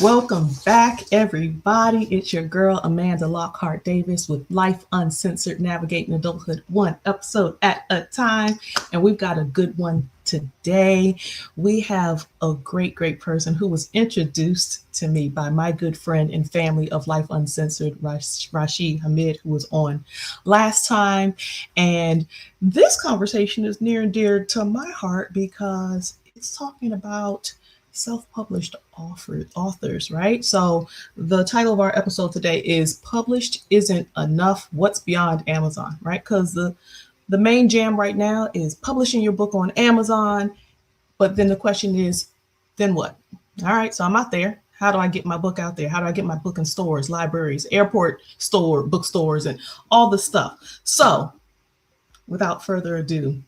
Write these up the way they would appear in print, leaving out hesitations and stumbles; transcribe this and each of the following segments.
Welcome back, everybody. It's your girl, Amanda Lockhart Davis, with Life Uncensored, Navigating Adulthood, one episode at a time. And we've got a good one today. We have a great person who was introduced to me by my good friend and family of Life Uncensored, Rashid Hamid, who was on last time. And this conversation is near and dear to my heart because it's talking about self-published authors, right? So the title of our episode today is Published Isn't Enough, What's Beyond Amazon, right? Because the main jam right now is publishing your book on Amazon, but then the question is, then what? All right, so I'm out there. How do I get my book out there? How do I get my book in stores, libraries, airport store, bookstores, and all the stuff? So without further ado,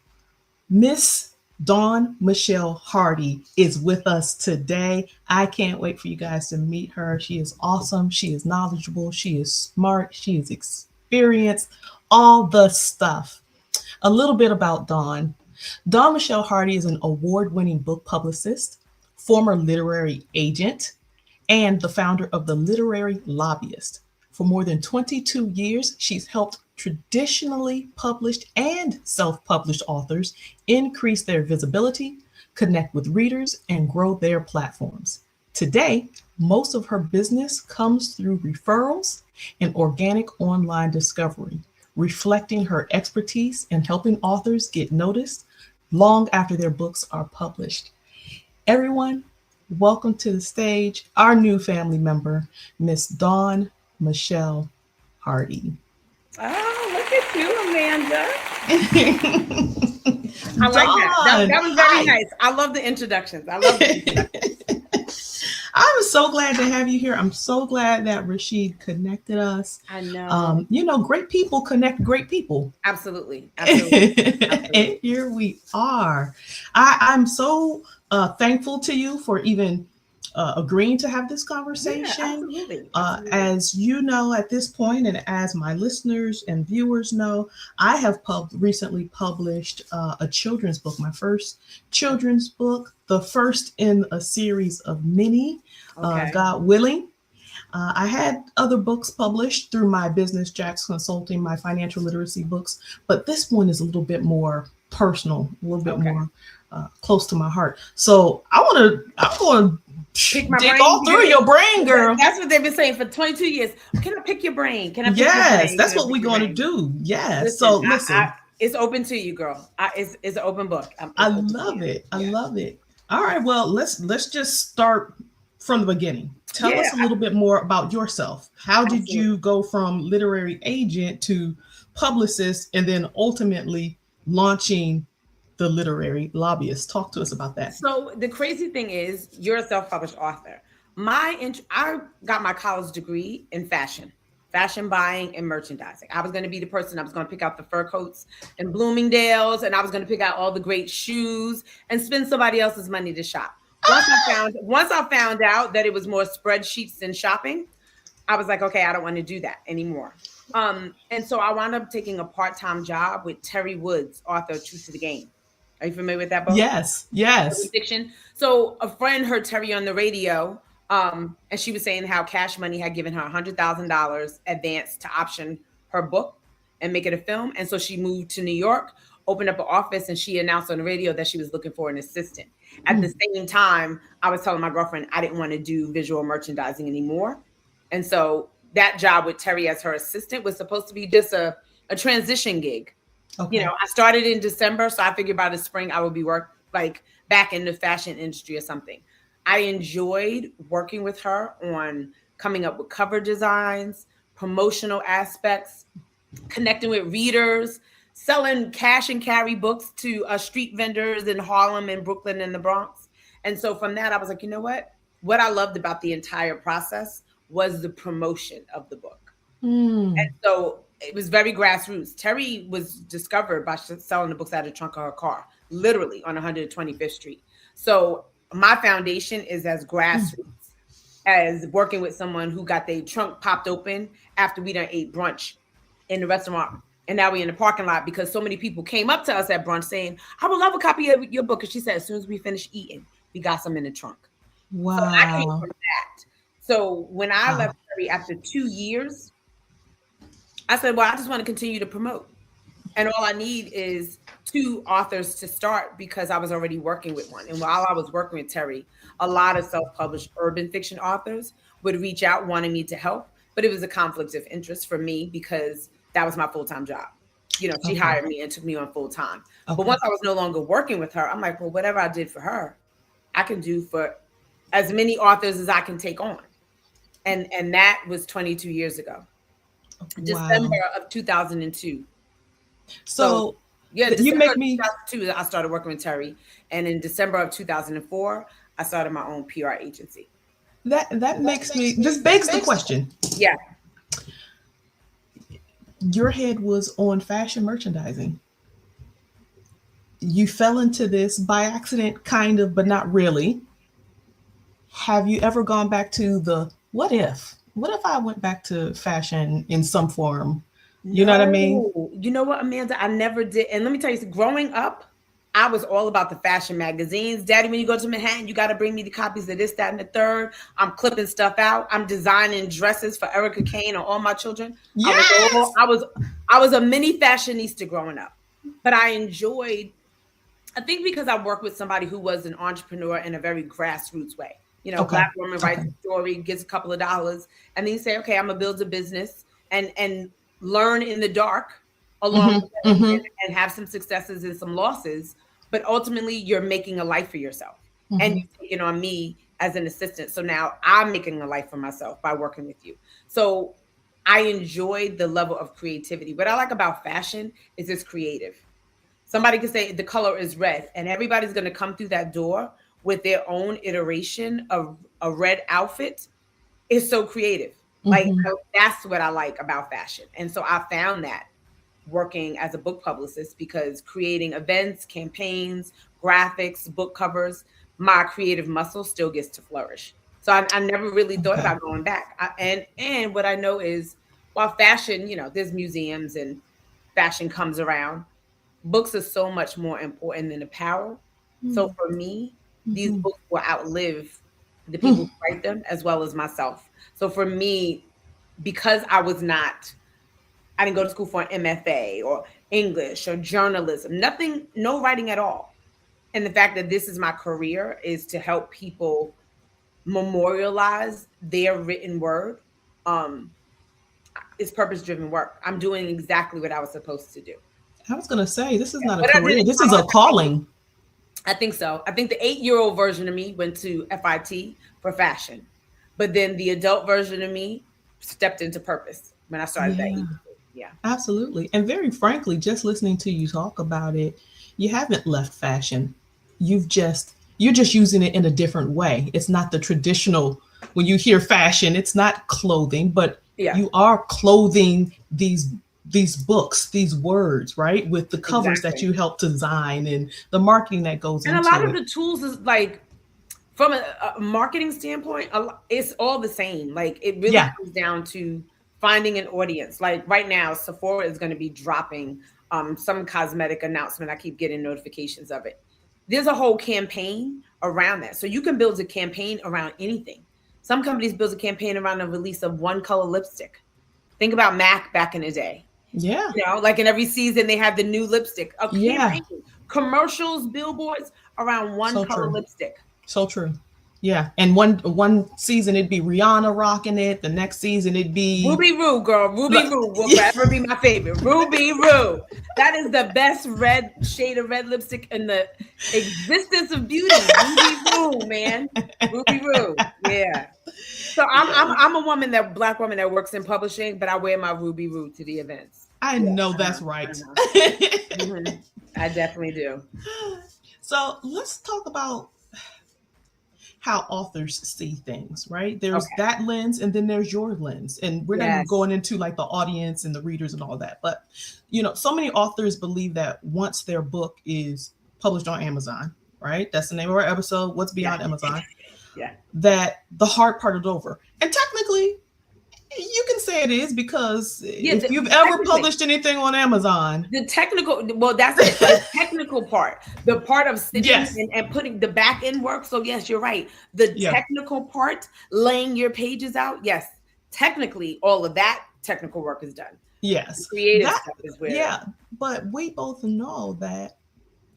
Miss Dawn Michelle Hardy is with us today. I can't wait for you guys to meet her. She is awesome. She is knowledgeable. She is smart. She is experienced. All the stuff. A little bit about Dawn. Dawn Michelle Hardy is an award-winning book publicist, former literary agent, and the founder of the Literary Lobbyist. For more than 22 years, she's helped traditionally published and self-published authors increase their visibility, connect with readers, and grow their platforms. Today, most of her business comes through referrals and organic online discovery, reflecting her expertise in helping authors get noticed long after their books are published. Everyone, welcome to the stage our new family member, Miss Dawn Michelle Hardy. Oh, look at you, Amanda. I like that. That was very nice. I love the introductions. I'm so glad to have you here. I'm so glad that Rashid connected us. I know. Great people connect great people. Absolutely. And here we are. I'm so thankful to you for even agreeing to have this conversation. Yeah, absolutely. As you know, at this point, and as my listeners and viewers know, I have recently published a children's book, my first children's book, the first in a series of many, God willing. I had other books published through my business, Jack's Consulting, my financial literacy books, but this one is a little bit more personal, a little bit more close to my heart. So I'm going to dig all through your brain, girl. That's what they've been saying for 22 years. Can I pick your brain? Yes, your brain? That's what we're going to do. Yes. Listen. It's open to you, girl. It's an open book. I love it. I love it. All right. Well, let's just start from the beginning. Tell us a little bit more about yourself. How did you go from literary agent to publicist and then ultimately launching the Literary Lobbyist? Talk to us about that. So the crazy thing is, you're a self-published author. I got my college degree in fashion buying and merchandising. I was going to be the person. I was going to pick out the fur coats and Bloomingdale's, and I was going to pick out all the great shoes and spend somebody else's money to shop. Once I found out that it was more spreadsheets than shopping, I was like, okay, I don't want to do that anymore. And so I wound up taking a part-time job with Terry Woods, author of Truth to the Game. Are you familiar with that book? Yes. Fiction. So a friend heard Terry on the radio, and she was saying how Cash Money had given her $100,000 advance to option her book and make it a film. And so she moved to New York, opened up an office, and she announced on the radio that she was looking for an assistant. At the same time, I was telling my girlfriend I didn't want to do visual merchandising anymore. And so that job with Terry as her assistant was supposed to be just a transition gig. Okay. I started in December, so I figured by the spring I would be back in the fashion industry or something. I enjoyed working with her on coming up with cover designs, promotional aspects, connecting with readers, selling cash and carry books to street vendors in Harlem and Brooklyn and the Bronx. And so from that, I was like, you know what? What I loved about the entire process was the promotion of the book. And so it was very grassroots. Terry was discovered by selling the books out of the trunk of her car, literally on 125th Street. So my foundation is as grassroots as working with someone who got their trunk popped open after we done ate brunch in the restaurant. And now we're in the parking lot because so many people came up to us at brunch saying, I would love a copy of your book. And she said, as soon as we finish eating, we got some in the trunk. Wow. So I came from that. So when I left Terry after 2 years, I said, well, I just want to continue to promote. And all I need is 2 authors to start because I was already working with one. And while I was working with Terry, a lot of self-published urban fiction authors would reach out wanting me to help, but it was a conflict of interest for me because that was my full-time job. You know, she hired me and took me on full time. But once I was no longer working with her, I'm like, well, whatever I did for her, I can do for as many authors as I can take on. And that was 22 years ago. December of 2002. So yeah, December you make me 2002, I started working with Terry. And in December of 2004, I started my own PR agency. That makes me, this begs the question. Yeah. Your head was on fashion merchandising. You fell into this by accident, kind of, but not really. Have you ever gone back to the what if? What if I went back to fashion in some form? You know what I mean? You know what, Amanda? I never did. And let me tell you, growing up, I was all about the fashion magazines. Daddy, when you go to Manhattan, you got to bring me the copies of this, that, and the third. I'm clipping stuff out. I'm designing dresses for Erica Kane and all my children. Yes! I was a mini fashionista growing up. But I enjoyed, I think because I worked with somebody who was an entrepreneur in a very grassroots way. You know, Black woman writes a story, gets a couple of dollars, and then you say, okay, I'm going to build a business and learn in the dark along with it and have some successes and some losses. But ultimately, you're making a life for yourself. And you're taking on me as an assistant. So now I'm making a life for myself by working with you. So I enjoyed the level of creativity. What I like about fashion is it's creative. Somebody could say the color is red, and everybody's going to come through that door with their own iteration of a red outfit. It's so creative. Like, that's what I like about fashion. And so I found that working as a book publicist, because creating events, campaigns, graphics, book covers, my creative muscle still gets to flourish. So I never really thought about going back. And what I know is, while fashion, you know, there's museums and fashion comes around, books are so much more important than apparel. So for me, these books will outlive the people who write them as well as myself. So for me, because I didn't go to school for an MFA or English or journalism, no writing at all. And the fact that this is my career is to help people memorialize their written word. It's purpose-driven work. I'm doing exactly what I was supposed to do. I was going to say, this is not a career. This is a calling. I think so. I think the 8-year-old version of me went to FIT for fashion. But then the adult version of me stepped into purpose when I started that agency. Yeah, absolutely. And very frankly, just listening to you talk about it, you haven't left fashion. You're just using it in a different way. It's not the traditional, when you hear fashion, it's not clothing, but you are clothing these books, these words, right? With the covers that you help design and the marketing that goes into it. And a lot of the tools is like, from a marketing standpoint, it's all the same. Like, it really comes down to finding an audience. Like right now, Sephora is going to be dropping some cosmetic announcement. I keep getting notifications of it. There's a whole campaign around that. So you can build a campaign around anything. Some companies build a campaign around the release of one color lipstick. Think about MAC back in the day. Yeah. You know, like in every season they have the new lipstick. Commercials, billboards around one color lipstick. So true. Yeah. And one season it'd be Rihanna rocking it. The next season it'd be Ruby Roo, girl. Ruby Roo will forever be my favorite. Ruby Roo. That is the best shade of red lipstick in the existence of beauty. Ruby Roo, man. Ruby Roo. Yeah. So I'm a Black woman that works in publishing, but I wear my Ruby Roo to the events. I know that's right. I definitely do. So let's talk about how authors see things, right? There's that lens, and then there's your lens. And we're not even going into like the audience and the readers and all that. But, you know, so many authors believe that once their book is published on Amazon, right? That's the name of our episode, What's Beyond Amazon? That the hard part is over. And technically, You can say it is because Yeah, if you've ever published anything on Amazon, the technical, well, that's it. The technical part, the part of sitting yes, and putting the back end work. So yes, you're right. The yeah, technical part, laying your pages out. Yes, technically, all of that technical work is done. The yes, creative that, stuff is where. yeah. But we both know that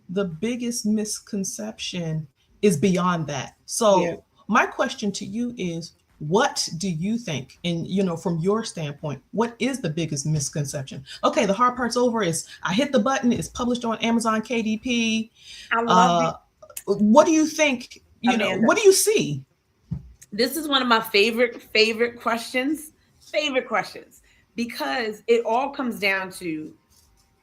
the biggest misconception is beyond that. Yeah. So my question to you is, what do you think, and from your standpoint, what is the biggest misconception? Okay, the hard part's over. Is I hit the button, it's published on Amazon KDP. I love it, What do you think? Amanda. What do you see? This is one of my favorite questions. Favorite questions, because it all comes down to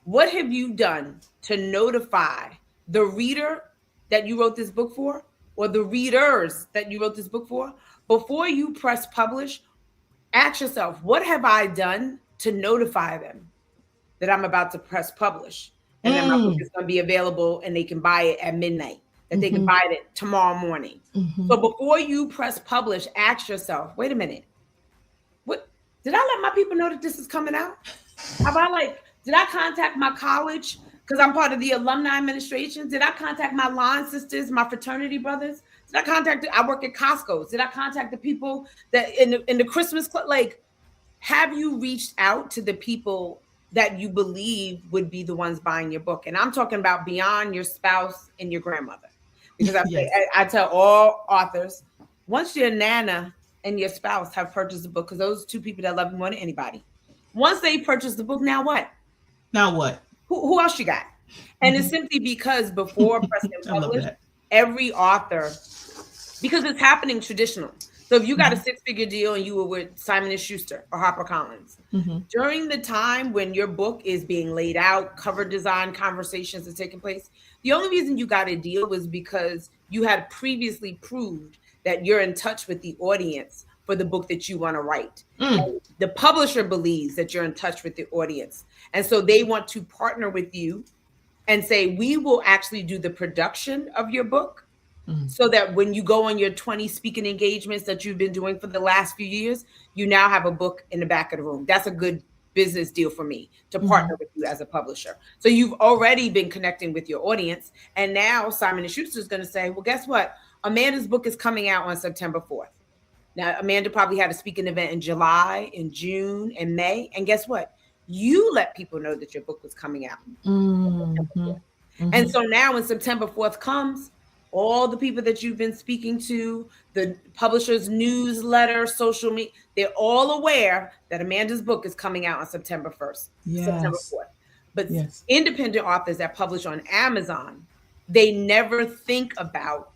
what have you done to notify the reader that you wrote this book for, or the readers that you wrote this book for, before you press publish. Ask yourself, what have I done to notify them that I'm about to press publish, and then my book is going to be available and they can buy it at midnight, that they can buy it tomorrow morning. So before you press publish, ask yourself, wait a minute, what did I let my people know that this is coming out? Did I contact my college, because I'm part of the alumni administration? Did I contact my line sisters, my fraternity brothers? I work at Costco's. Did I contact the people that in the Christmas club? Like, have you reached out to the people that you believe would be the ones buying your book? And I'm talking about beyond your spouse and your grandmother. Because Yes. I tell all authors, once your nana and your spouse have purchased the book, because those two people that love you more than anybody, once they purchase the book, now what? Now what? Who else you got? And it's simply because before press and publish, every author, because it's happening traditional. So if you got a 6-figure deal and you were with Simon & Schuster or HarperCollins, during the time when your book is being laid out, cover design conversations are taking place, the only reason you got a deal was because you had previously proved that you're in touch with the audience for the book that you want to write. The publisher believes that you're in touch with the audience. And so they want to partner with you and say, we will actually do the production of your book, so that when you go on your 20 speaking engagements that you've been doing for the last few years, you now have a book in the back of the room. That's a good business deal for me to partner with you as a publisher. So you've already been connecting with your audience. And now Simon & Schuster is going to say, well, guess what? Amanda's book is coming out on September 4th. Now, Amanda probably had a speaking event in July, in June, and May. And guess what? You let people know that your book was coming out. And so now when September 4th comes, all the people that you've been speaking to, the publisher's newsletter, social media, they're all aware that Amanda's book is coming out on September 1st, September 4th. But independent authors that publish on Amazon, they never think about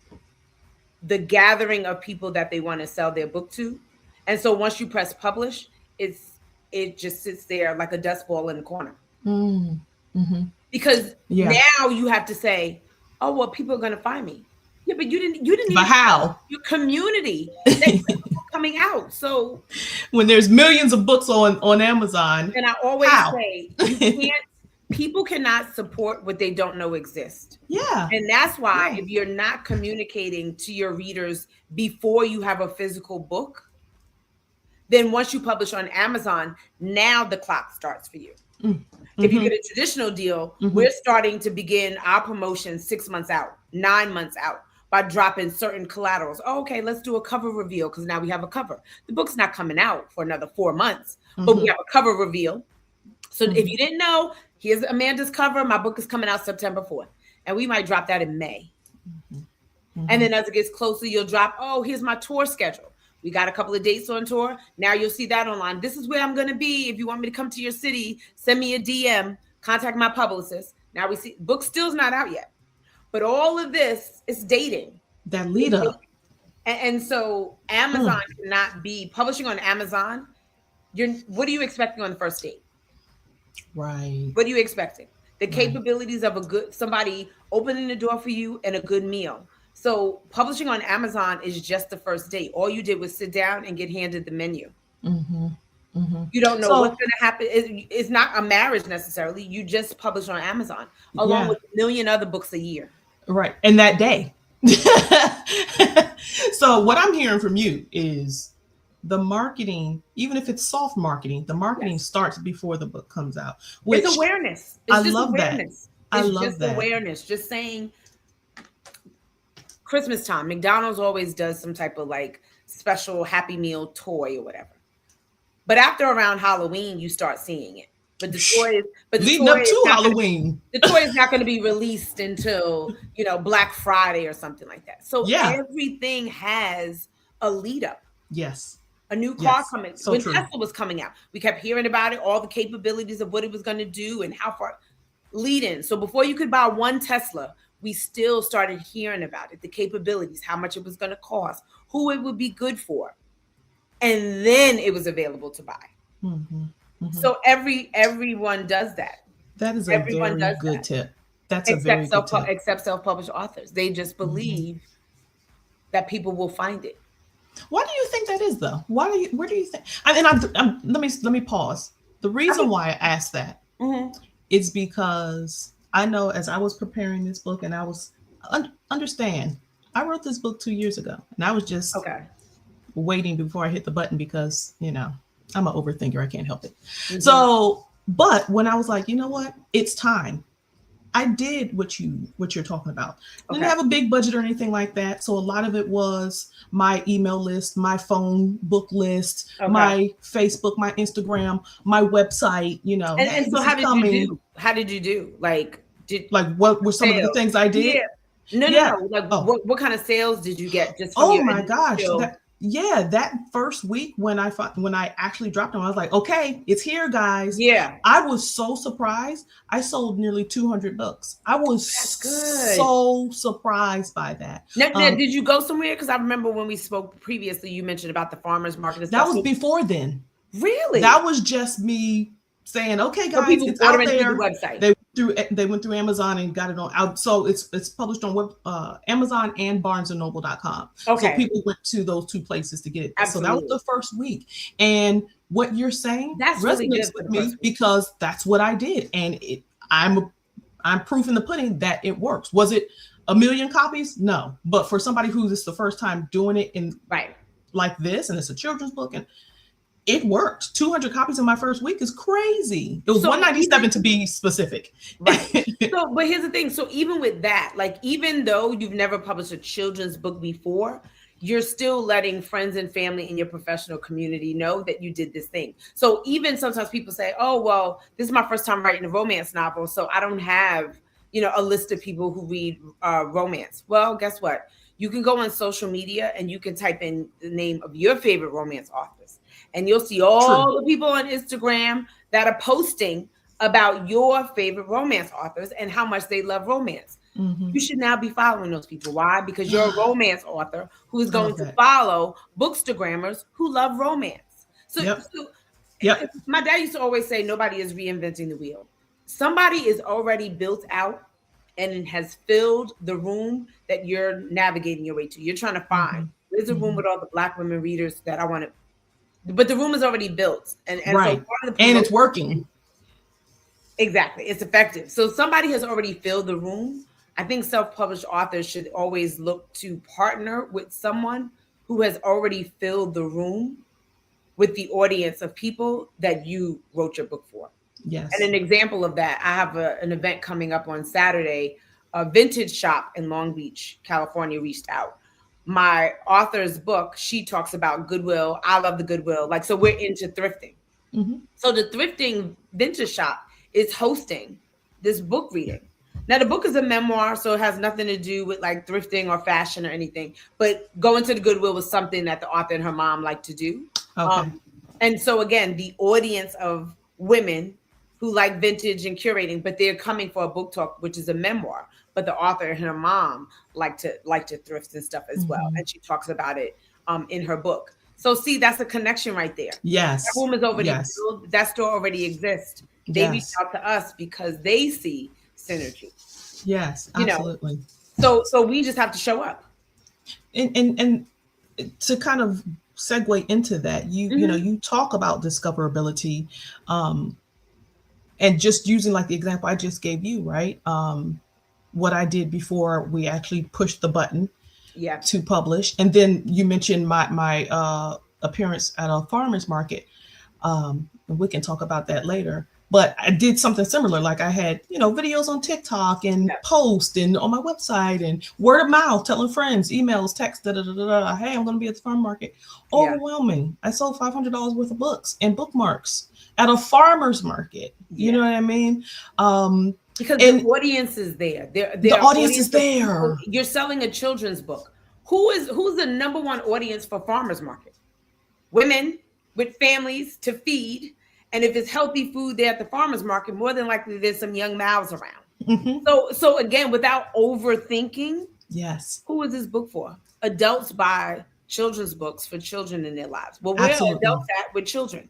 the gathering of people that they want to sell their book to. And so once you press publish, it just sits there like a dust ball in the corner. Because now you have to say, oh, well, people are going to find me. Yeah, but you didn't But how? Your community that's coming out. So when there's millions of books on Amazon, and I always say, people cannot support what they don't know exists. Yeah. And that's why if you're not communicating to your readers before you have a physical book, then once you publish on Amazon, now the clock starts for you. If you get a traditional deal, we're starting to begin our promotion 6 months out, 9 months out, by dropping certain collaterals. Oh, okay, let's do a cover reveal because now we have a cover. The book's not coming out for another 4 months, but we have a cover reveal. So if you didn't know, here's Amanda's cover. My book is coming out September 4th. And we might drop that in May. And then as it gets closer, you'll drop, oh, here's my tour schedule. We got a couple of dates on tour. Now you'll see that online. This is where I'm going to be. If you want me to come to your city, send me a DM, contact my publicist. Now we see, book still's not out yet. But all of this is dating. That lead up. And so Amazon cannot be publishing on Amazon. What are you expecting on the first date? Right. What are you expecting? The capabilities of somebody opening the door for you and a good meal. So publishing on Amazon is just the first date. All you did was sit down and get handed the menu. You don't know what's going to happen. It's not a marriage necessarily. You just publish on Amazon along with a million other books a year. Right. And that day. So what I'm hearing from you is the marketing, even if it's soft marketing, the marketing Yes. starts before the book comes out, which It's awareness. I It's just love that. awareness. I It's love just that. awareness. Just saying Christmas time, McDonald's always does some type of like special Happy Meal toy or whatever. But after around Halloween, you start seeing it. But the toy, but the Leading toy up is to not going to be Halloween. the toy is not going to be released until Black Friday or something like that. So Yeah. everything has a lead up. Yes. A new car Yes. coming. So When true. Tesla was coming out, we kept hearing about it, all the capabilities of what it was going to do and how far lead in. So before you could buy one Tesla, we still started hearing about it, the capabilities, how much it was going to cost, who it would be good for. And then it was available to buy. Mm-hmm. Mm-hmm. So everyone does that. That is a Everyone very does good that. tip. That's a very good tip. Except self-published authors. They just believe that people will find it. Why do you think that is, though? Where do you think? Let me pause. The reason why I asked that is because I know as I was preparing this book, and I was understand. I wrote this book 2 years ago, and I was just waiting before I hit the button because I'm an overthinker. I can't help it. So, but when I was like, you know what, it's time. I did what you're talking about. Didn't have a big budget or anything like that. So a lot of it was my email list, my phone book list, my Facebook, my Instagram, my website, And hey, so how did you do? How did you do? Like what were some of the things I did? Yeah. No. Like what kind of sales did you get just from my gosh. That first week when I actually dropped them, I was like, okay, it's here, guys. Yeah. I was so surprised. I sold nearly 200 books. I was so surprised by that. Now, did you go somewhere? Because I remember when we spoke previously, you mentioned about the farmers market. And that was before then. Really? That was just me saying, okay, guys, people it's out there. The website. They went through Amazon and got it on out. So it's published on Amazon and BarnesandNoble.com. Okay. So people went to those two places to get it. Absolutely. So that was the first week. And what you're saying resonates with me because that's what I did. And I'm proof in the pudding that it works. Was it 1 million copies? No. But for somebody who is the first time doing it in like this, and it's a children's book, and it worked. 200 copies in my first week is crazy. It was 197 to be specific. Right. But here's the thing. So even with that, like, even though you've never published a children's book before, you're still letting friends and family in your professional community know that you did this thing. So even sometimes people say, oh, well, this is my first time writing a romance novel, so I don't have, a list of people who read romance. Well, guess what? You can go on social media and you can type in the name of your favorite romance authors. And you'll see all the people on Instagram that are posting about your favorite romance authors and how much they love romance. Mm-hmm. You should now be following those people. Why? Because you're a romance author who is going to follow bookstagrammers who love romance. So my dad used to always say, nobody is reinventing the wheel. Somebody is already built out and has filled the room that you're navigating your way to. You're trying to find. There's a room with all the Black women readers that I want to. But the room is already built, and so part of the and it's working. Exactly, it's effective. So somebody has already filled the room. I think self-published authors should always look to partner with someone who has already filled the room with the audience of people that you wrote your book for. Yes. And an example of that, I have an event coming up on Saturday. A vintage shop in Long Beach, California, reached out. My author's book, she talks about Goodwill. I love the Goodwill. Like, so we're into thrifting. Mm-hmm. So the thrifting vintage shop is hosting this book reading. Now, the book is a memoir, so it has nothing to do with like thrifting or fashion or anything. But going to the Goodwill was something that the author and her mom liked to do. Okay. And so again, the audience of women who like vintage and curating, but they're coming for a book talk, which is a memoir. But the author and her mom like to thrift and stuff as well. And she talks about it in her book. So see, that's a connection right there. Yes. That room is already built. That store already exists. They reach out to us because they see synergy. Yes, absolutely. So we just have to show up. And to kind of segue into that, you talk about discoverability, and just using like the example I just gave you, right? What I did before we actually pushed the button to publish. And then you mentioned my appearance at a farmer's market. And we can talk about that later. But I did something similar. Like I had, videos on TikTok and post and on my website and word of mouth, telling friends, emails, text, da da da da. Hey, I'm going to be at the farm market. Overwhelming. I sold $500 worth of books and bookmarks at a farmer's market. You know what I mean? Because the audience is there. The audience is there. You're selling a children's book. Who's the number one audience for farmers market? Women with families to feed. And if it's healthy food there at the farmer's market, more than likely there's some young mouths around. Mm-hmm. So again, without overthinking, yes, who is this book for? Adults buy children's books for children in their lives. Well, where are adults at with children?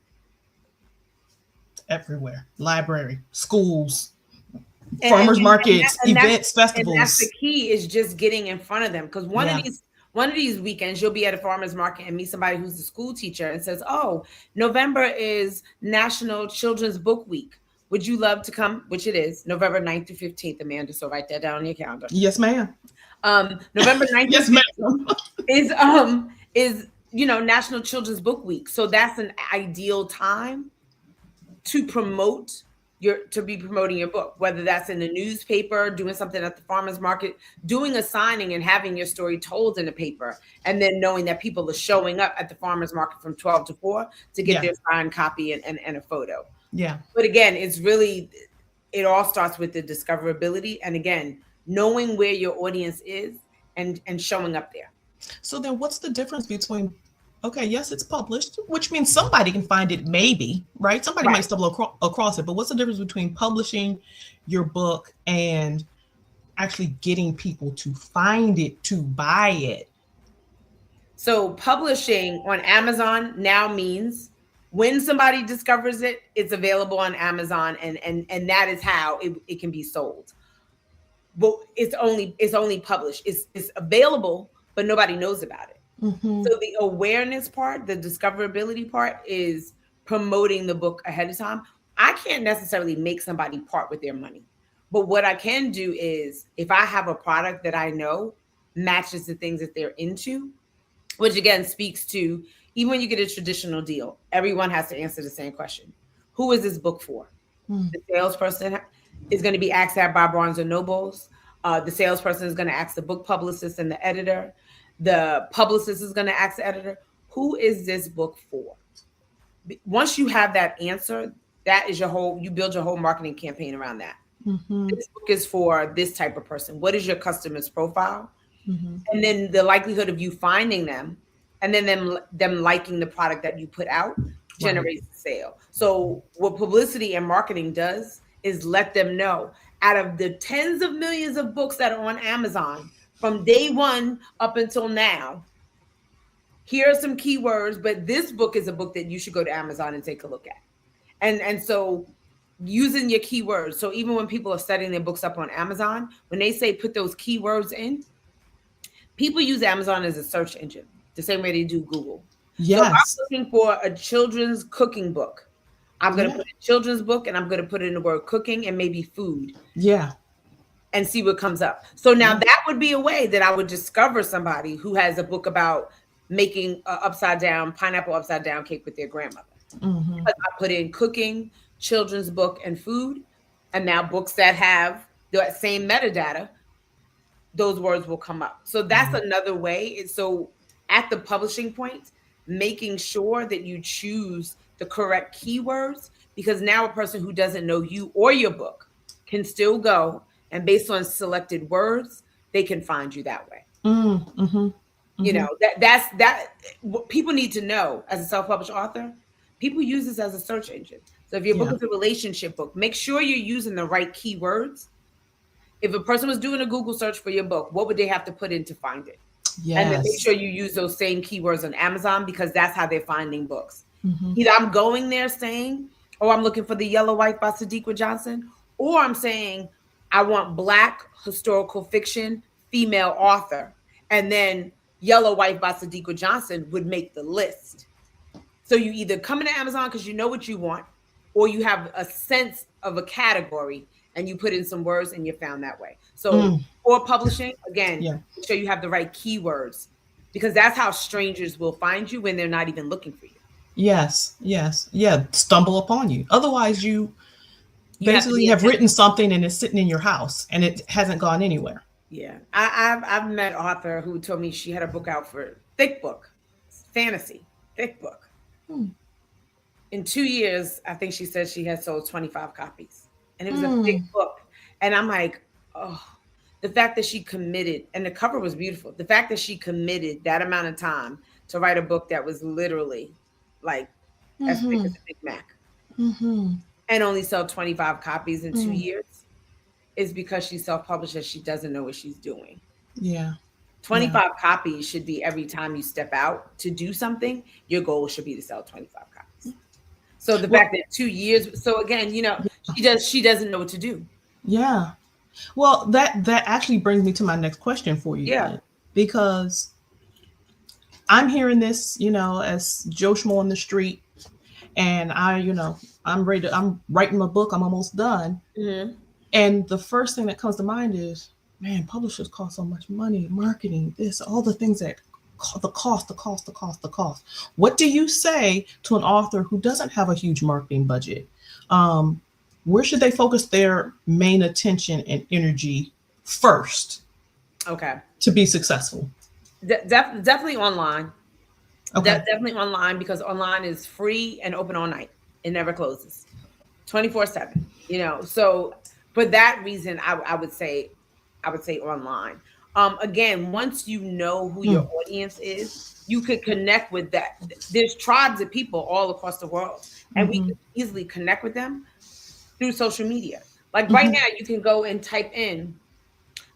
Everywhere. Library, schools, farmers markets, events, festivals. And that's the key, is just getting in front of them. Because one of these weekends, you'll be at a farmer's market and meet somebody who's a school teacher and says, oh, November is National Children's Book Week. Would you love to come? Which it is, November 9th through 15th, Amanda. So write that down on your calendar. Yes, ma'am. November 9th yes, ma'am. is National Children's Book Week. So that's an ideal time to be promoting your book, whether that's in the newspaper, doing something at the farmer's market, doing a signing and having your story told in the paper, and then knowing that people are showing up at the farmer's market from 12 to 4 to get their signed copy and a photo. Yeah. But again, it all starts with the discoverability. And again, knowing where your audience is and showing up there. So then what's the difference between, okay, yes, it's published, which means somebody can find it, maybe, right? Somebody might stumble across it, but what's the difference between publishing your book and actually getting people to find it, to buy it? So publishing on Amazon now means when somebody discovers it, it's available on Amazon, and that is how it can be sold. But it's only published. It's available, but nobody knows about it. Mm-hmm. So the awareness part, the discoverability part, is promoting the book ahead of time. I can't necessarily make somebody part with their money, but what I can do is, if I have a product that I know matches the things that they're into, which again speaks to, even when you get a traditional deal, everyone has to answer the same question. Who is this book for? Mm. The salesperson is going to be asked that by Barnes and Nobles. The salesperson is going to ask the book publicist and the editor. The publicist is going to ask the editor, who is this book for? Once you have that answer, that is you build your whole marketing campaign around that. Mm-hmm. This book is for this type of person. What is your customer's profile? Mm-hmm. And then the likelihood of you finding them and then them liking the product that you put out generates the sale. So what publicity and marketing does is let them know, out of the tens of millions of books that are on Amazon from day one up until now, here are some keywords, but this book is a book that you should go to Amazon and take a look at. And so using your keywords. So even when people are setting their books up on Amazon, when they say put those keywords in, people use Amazon as a search engine, the same way they do Google. Yes. So if I'm looking for a children's cooking book, I'm going to put a children's book and I'm going to put in the word cooking and maybe food. Yeah. And see what comes up. So now that would be a way that I would discover somebody who has a book about making pineapple upside down cake with their grandmother. Mm-hmm. I put in cooking, children's book, and food. And now books that have that same metadata, those words will come up. So that's another way. So at the publishing point, making sure that you choose the correct keywords, because now a person who doesn't know you or your book can still go, and based on selected words, they can find you that way. Mm-hmm. Mm-hmm. You know, that's what people need to know as a self-published author. People use this as a search engine. So if your book is a relationship book, make sure you're using the right keywords. If a person was doing a Google search for your book, what would they have to put in to find it? Yes. And then make sure you use those same keywords on Amazon, because that's how they're finding books. Mm-hmm. Either I'm going there saying, oh, I'm looking for The Yellow Wife by Sadiqa Johnson, or I'm saying, I want Black historical fiction, female author. And then Yellow Wife by Sadiqa Johnson would make the list. So you either come into Amazon because you know what you want, or you have a sense of a category and you put in some words and you're found that way. So for publishing, again, make sure you have the right keywords because that's how strangers will find you when they're not even looking for you. Yes, yes, yeah. Stumble upon you. Otherwise, you You have to basically be have written intentional. something and it's sitting in your house and it hasn't gone anywhere. Yeah, I've met an author who told me she had a book out for thick book, fantasy, thick book. Hmm. In 2 years, I think she said she had sold 25 copies, and it was a Hmm. big book. And I'm like, oh, the fact that she committed, and the cover was beautiful. The fact that she committed that amount of time to write a book that was literally like as thick Mm-hmm. as a Big Mac Mm-hmm. and only sell 25 copies in two Mm. years is because she's self-published and she doesn't know what she's doing. Yeah. Yeah. 25 copies should be every time you step out to do something, your goal should be to sell 25 copies. So the Well, fact that 2 years, so again, she doesn't know what to do. yeah. Well, that actually brings me to my next question for you Yeah. then, because I'm hearing this, as Joe Schmo on the street, and I'm writing my book. I'm almost done, Mm-hmm. and the first thing that comes to mind is, man, publishers cost so much money, marketing, this, all the things that the cost. What do you say to an author who doesn't have a huge marketing budget? Um, where should they focus their main attention and energy first Okay. to be successful? Definitely online. Okay. Definitely online because online is free and open all night. It never closes. 24/7. So for that reason, I would say online. Again, once you know who Hmm. your audience is, you could connect with that. There's tribes of people all across the world, and we Mm-hmm. can easily connect with them through social media. Like right Mm-hmm. now, you can go and type in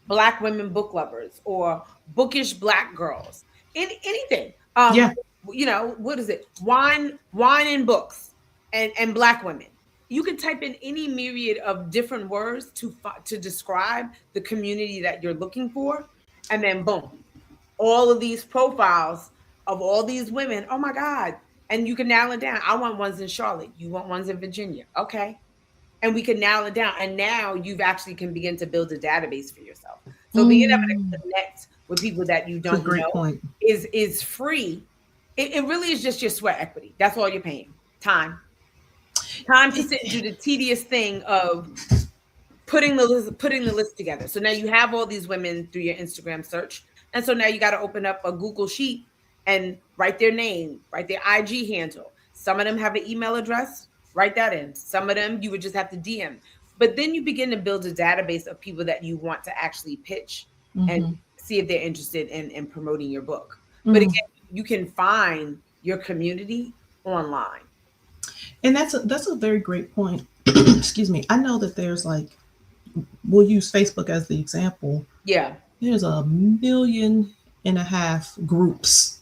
Black women book lovers or bookish Black girls, anything. Yeah. What is it? Wine and books, and Black women. You can type in any myriad of different words to describe the community that you're looking for, and then boom, all of these profiles of all these women. Oh my God. And you can narrow it down. I want ones in Charlotte. You want ones in Virginia. Okay. And we can narrow it down. And now you've actually can begin to build a database for yourself. So being able Mm. to connect with people that you That's a don't great know point. is free. It really is just your sweat equity. That's all you're paying. Time. Time to sit and do the tedious thing of putting the list together. So now you have all these women through your Instagram search. And so now you got to open up a Google sheet and write their name, write their IG handle. Some of them have an email address, write that in. Some of them you would just have to DM. But then you begin to build a database of people that you want to actually pitch and Mm-hmm. see if they're interested in promoting your book. But Mm. again, you can find your community online. And that's a very great point. Excuse me. I know that there's we'll use Facebook as the example. Yeah. There's 1.5 million groups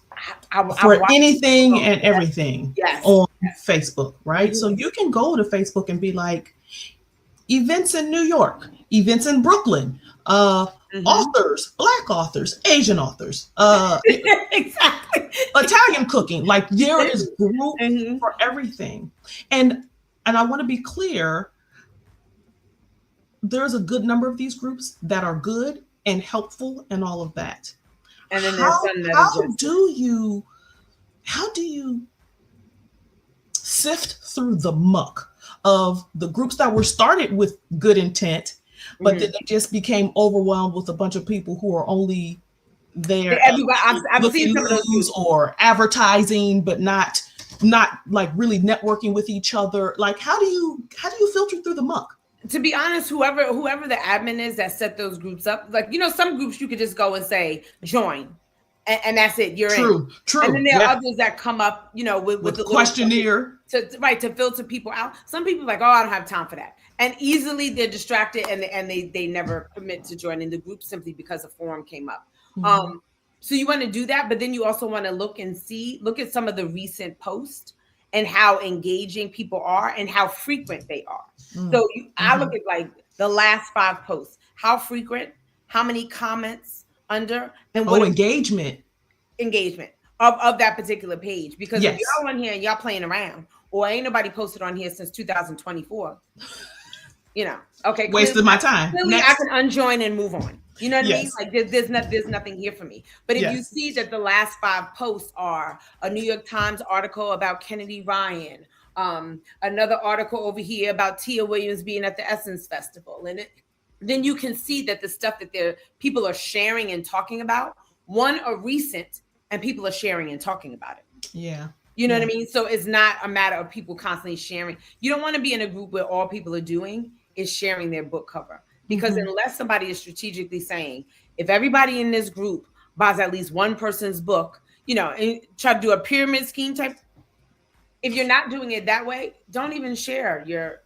I for watched anything people. and everything Yes. on Facebook, right? So Mhm. you can go to Facebook and be like, events in New York, events in Brooklyn, Mhm. authors, Black authors, Asian authors, Exactly. Italian cooking. Like there is group Mhm. for everything. And I want to be clear, there's a good number of these groups that are good and helpful and all of that. And then there's How some that how are just do you how do you sift through the muck of the groups that were started with good intent, but then mhm. they just became overwhelmed with a bunch of people who are only there Everybody, I've looking seen some of those news groups. or advertising, but not like really networking with each other. Like how do you filter through the muck? To be honest, whoever the admin is that set those groups up, like some groups you could just go and say join, and that's it. You're in. And True. then there Yeah. are others that come up, with the little Questionnaire. to filter people out. Some people are like, oh, I don't have time for that, and easily they're distracted and they never commit to joining the group simply because a forum came up. Mhm. So you want to do that, but then you also want to look at some of the recent posts and how engaging people are and how frequent they are. Mm. So I Mhm. look at like the last 5 posts, how frequent, how many comments under, and what Engagement. engagement of that particular page. Because if Yes. y'all on here and y'all playing around, or ain't nobody posted on here since 2024, Okay, wasted my time. Clearly, I can unjoin and move on. You know what I mean? Yes. Like there's nothing here for me. But if you see that the last 5 posts are a New York Times article about Kennedy Ryan, another article over here about Tia Williams being at the Essence Festival, and then you can see that the stuff that people are sharing and talking about, one are recent, and people are sharing and talking about it. Yeah. You know what I mean? So it's not a matter of people constantly sharing. You don't want to be in a group where all people are doing is sharing their book cover. Because unless somebody is strategically saying, if everybody in this group buys at least one person's book, and try to do a pyramid scheme type, if you're not doing it that way, don't even share your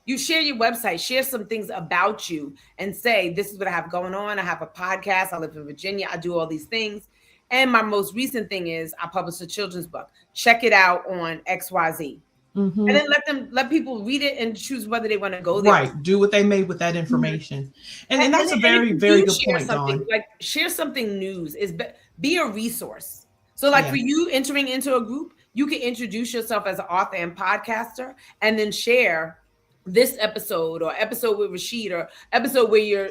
you share your website, share some things about you and say, this is what I have going on. I have a podcast. I live in Virginia. I do all these things. And my most recent thing is I published a children's book. Check it out on XYZ. And then let people read it and choose whether they want to go there. Right. Do what they may with that information. And that's a very, very good point, Dawn. Like share something news. Be a resource. So like for you entering into a group, you can introduce yourself as an author and podcaster and then share this episode or episode with Rashid or episode where you're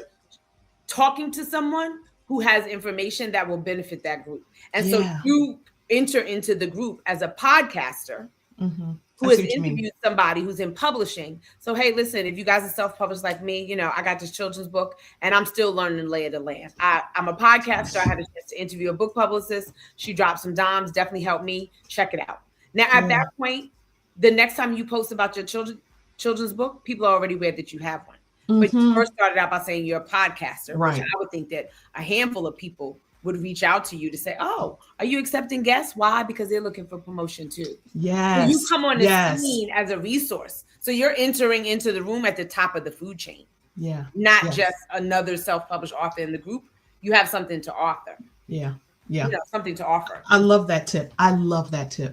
talking to someone who has information that will benefit that group. And so you enter into the group as a podcaster who has interviewed somebody who's in publishing. So, hey, listen, if you guys are self-published like me, I got this children's book and I'm still learning the lay of the land. I'm a podcaster. I had a chance to interview a book publicist. She dropped some dimes, definitely helped me. Check it out. Now, at that point, the next time you post about your children's book, people are already aware that you have one. But you first started out by saying you're a podcaster, right? Which I would think that a handful of people would reach out to you to say, oh, are you accepting guests? Why? Because they're looking for promotion too. Yes. So you come on the scene as a resource. So you're entering into the room at the top of the food chain. Yeah. Not just another self-published author in the group. You have something to author. Yeah. Yeah. Something to offer. I love that tip.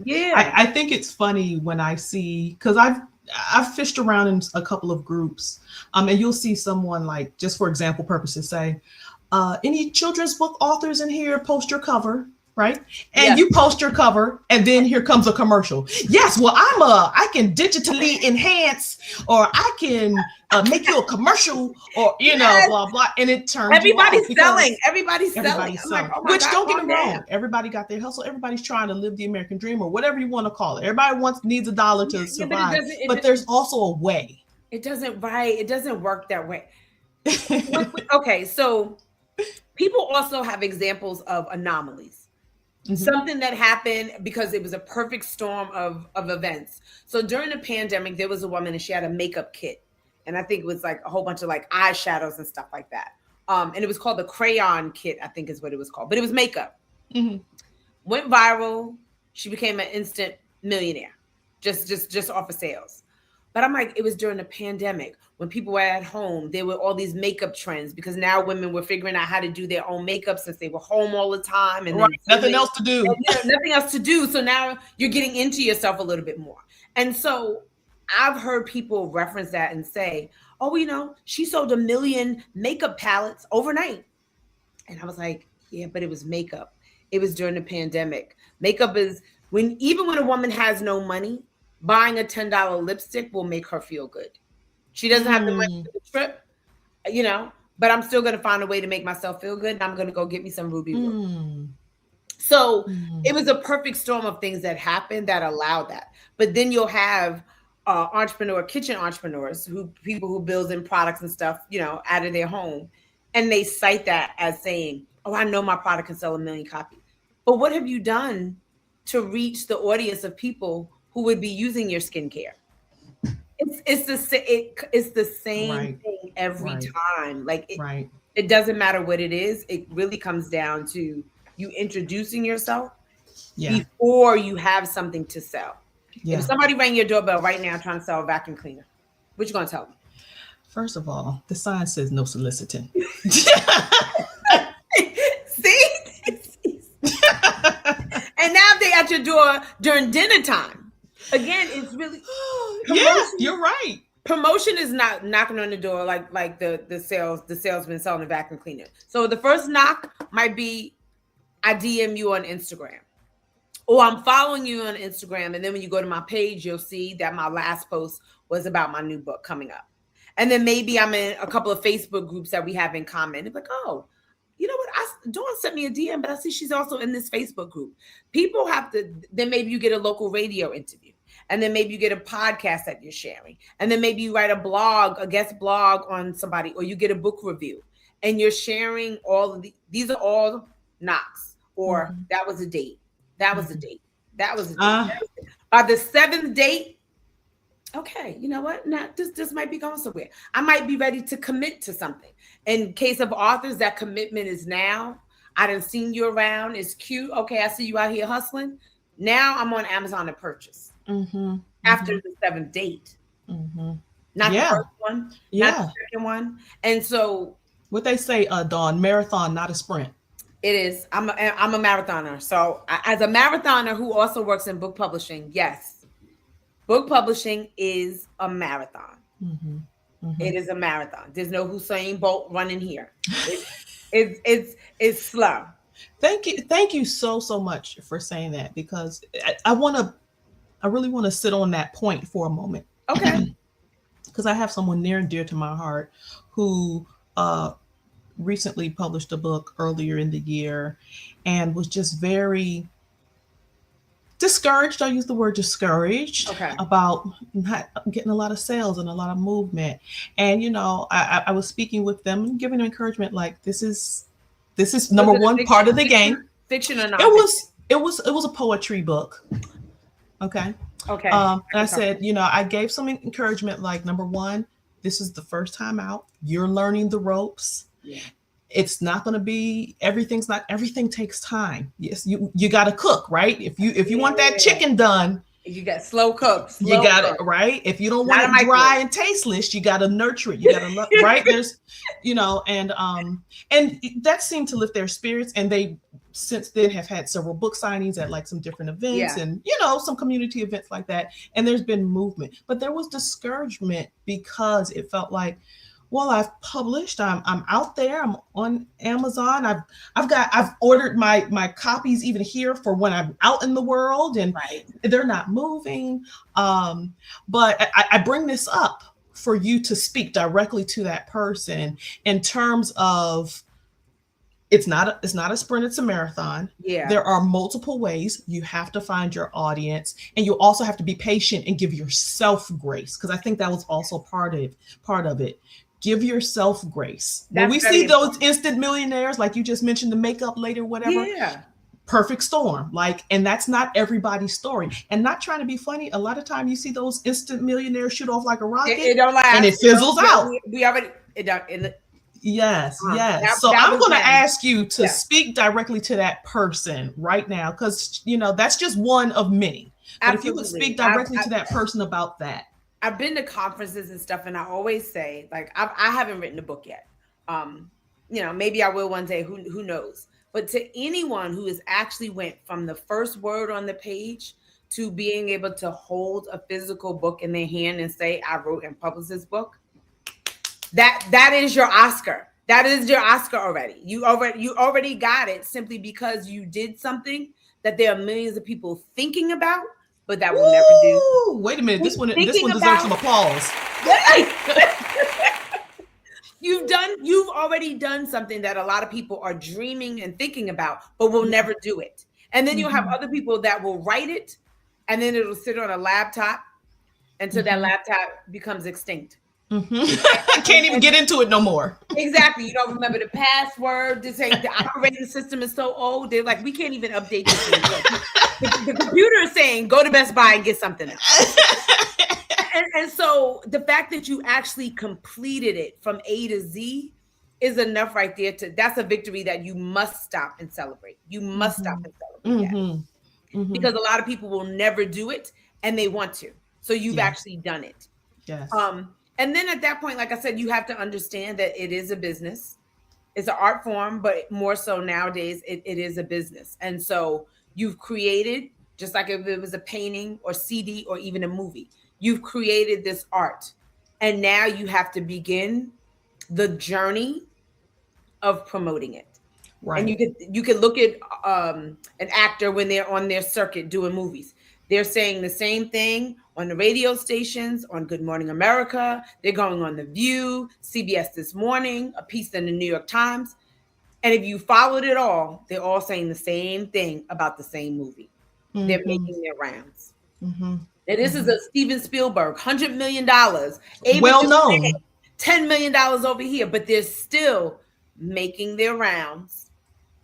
Yeah. I think it's funny when I see, because I've fished around in a couple of groups, and you'll see someone like, just for example purposes, say, any children's book authors in here, post your cover, right? And you post your cover, and then here comes a commercial. Yes, well, I can digitally enhance, or I can make you a commercial, or blah blah, and it turns everybody's selling. Everybody's selling. Like, oh which God, don't get me wrong, everybody got their hustle. Everybody's trying to live the American dream, or whatever you want to call it. Everybody needs a dollar to survive, but there's also a way. It doesn't work that way. Okay, so people also have examples of anomalies. Something that happened because it was a perfect storm of events. So during the pandemic, there was a woman and she had a makeup kit. And I think it was like a whole bunch of like eyeshadows and stuff like that. And it was called the crayon kit, I think is what it was called. But it was makeup. Went viral. She became an instant millionaire just off of sales. But I'm like, it was during the pandemic when people were at home. There were all these makeup trends because now women were figuring out how to do their own makeup since they were home all the time and nothing else to do. Nothing else to do. So now you're getting into yourself a little bit more. And so I've heard people reference that and say, oh, she sold 1 million makeup palettes overnight. And I was like, yeah, but it was makeup. It was during the pandemic. Makeup is even when a woman has no money, buying a $10 lipstick will make her feel good. She doesn't have the money for the trip, but I'm still going to find a way to make myself feel good. And I'm going to go get me some Ruby Rose. So it was a perfect storm of things that happened that allowed that. But then you'll have kitchen entrepreneurs, people who build in products and stuff, out of their home. And they cite that as saying, oh, I know my product can sell 1 million copies. But what have you done to reach the audience of people who would be using your skincare? It's the same thing every time. Like it doesn't matter what it is. It really comes down to you introducing yourself before you have something to sell. If somebody rang your doorbell right now trying to sell a vacuum cleaner, what you gonna tell them? First of all, the sign says no soliciting. See? And now they at your door during dinner time. Again, it's really you're right. Promotion is not knocking on the door like the salesman selling a vacuum cleaner. So the first knock might be I DM you on Instagram, Or I'm following you on Instagram, and then when you go to my page, you'll see that my last post was about my new book coming up. And then maybe I'm in a couple of Facebook groups that we have in common. It's like, oh, you know what? Dawn sent me a DM, but I see she's also in this Facebook group. People have to, then maybe you get a local radio interview. And then maybe you get a podcast that you're sharing. And then maybe you write a guest blog on somebody, or you get a book review. And you're sharing all of these are all knocks, or that was a date. That was a date. That was a date. By the 7th date, okay, you know what? Now this might be going somewhere. I might be ready to commit to something. In case of authors, that commitment is now. I done seen you around. It's cute. Okay, I see you out here hustling. Now I'm on Amazon to purchase. After the 7th date. Not the first one, not the second one. And so what they say, Dawn, marathon, not a sprint. It is. I'm a marathoner. So as a marathoner who also works in book publishing, yes, book publishing is a marathon. It is a marathon. There's no Usain Bolt running here. It's slow. Thank you so much for saying that, because I really want to sit on that point for a moment. Okay. Because I have someone near and dear to my heart who recently published a book earlier in the year and was just very discouraged. I use the word discouraged about not getting a lot of sales and a lot of movement. And, you know, I was speaking with them and giving them encouragement, like, this is number one part of the game. Fiction or not? It was a poetry book. Okay. And I said, you know, I gave some encouragement, like, number one, this is the first time out. You're learning the ropes. Yeah. It's not going to be, everything takes time. Yes. You got to cook, right? If you want that chicken done, you got slow cooks. You got it, right? If you don't want it dry and tasteless, you got to nurture it. You got to, right? There's, you know, and that seemed to lift their spirits. And they, since then, have had several book signings at like some different events and, you know, some community events like that. And there's been movement, but there was discouragement because it felt like, well, I've published, I'm out there, I'm on Amazon. I've ordered my copies even here for when I'm out in the world, and they're not moving. But I bring this up for you to speak directly to that person in terms of, it's not a sprint, it's a marathon. Yeah. There are multiple ways. You have to find your audience, and you also have to be patient and give yourself grace. Because I think that was also part of it. Give yourself grace. When we see those instant millionaires, like you just mentioned, the makeup lady, whatever. Yeah. Perfect storm. Like, and that's not everybody's story. And not trying to be funny. A lot of time you see those instant millionaires shoot off like a rocket. It don't last. And it fizzles out. We already, Yes. So I'm going to ask you to speak directly to that person right now, because, you know, that's just one of many. But if you would speak directly to that person about that. I've been to conferences and stuff, and I always say, like, I haven't written a book yet. You know, maybe I will one day. Who knows? But to anyone who has actually went from the first word on the page to being able to hold a physical book in their hand and say, I wrote and published this book, that is your Oscar. That is your Oscar already. You already got it, simply because you did something that there are millions of people thinking about, but that will never do. Wait a minute. This one deserves some applause. You've already done something that a lot of people are dreaming and thinking about, but will never do it. And then you'll have other people that will write it, and then it'll sit on a laptop until that laptop becomes extinct. I can't even get into it no more. Exactly. You don't remember the password. The operating system is so old. They're like, we can't even update this thing. The computer is saying, go to Best Buy and get something else. and so the fact that you actually completed it from A to Z is enough right there. That's a victory that you must stop and celebrate. You must stop and celebrate that. Because a lot of people will never do it, and they want to. So you've actually done it. Yes. And then at that point, like I said, you have to understand that it is a business. It's an art form, but more so nowadays, it is a business. And so you've created, just like if it was a painting or CD or even a movie, you've created this art. And now you have to begin the journey of promoting it. Right. And you could look at an actor when they're on their circuit doing movies. They're saying the same thing on the radio stations, on Good Morning America. They're going on The View, CBS This Morning, a piece in the New York Times. And if you followed it all, they're all saying the same thing about the same movie. They're making their rounds. And this is a Steven Spielberg, $100 million, able Well to say known. $10 million over here, but they're still making their rounds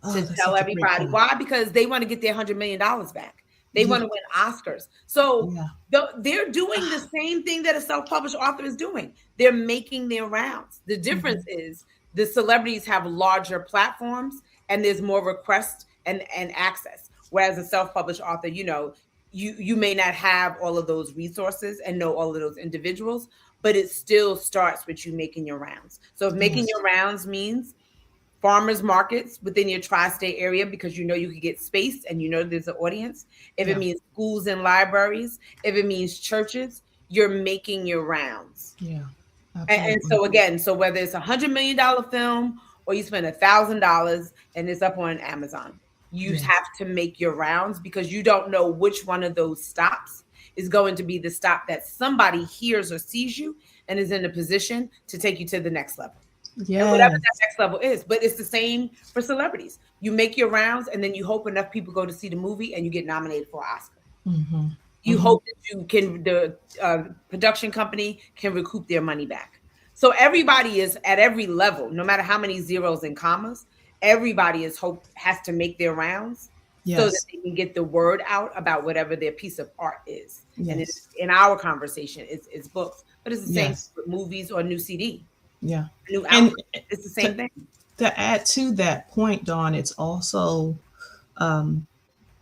to That's tell such a great everybody. point. Why? Because they want to get their $100 million back. They want to win Oscars. So they're doing the same thing that a self-published author is doing. They're making their rounds. The difference is the celebrities have larger platforms and there's more requests and access. Whereas a self-published author, you may not have all of those resources and know all of those individuals, but it still starts with you making your rounds. So if making your rounds means farmers markets within your tri-state area, because you could get space and there's an audience. If it means schools and libraries, if it means churches, you're making your rounds. Yeah. And so again, so whether it's $100 million film or you spend $1,000 and it's up on Amazon, you have to make your rounds because you don't know which one of those stops is going to be the stop that somebody hears or sees you and is in a position to take you to the next level. Yeah. And whatever that next level is. But it's the same for celebrities. You make your rounds and then you hope enough people go to see the movie and you get nominated for an Oscar. You hope that the production company can recoup their money back. So everybody is at every level, no matter how many zeros and commas, everybody has to make their rounds so that they can get the word out about whatever their piece of art is. And in our conversation, it's books, but it's the same with movies or new CD. Yeah. New album. It's the same thing. To add to that point, Dawn, it's also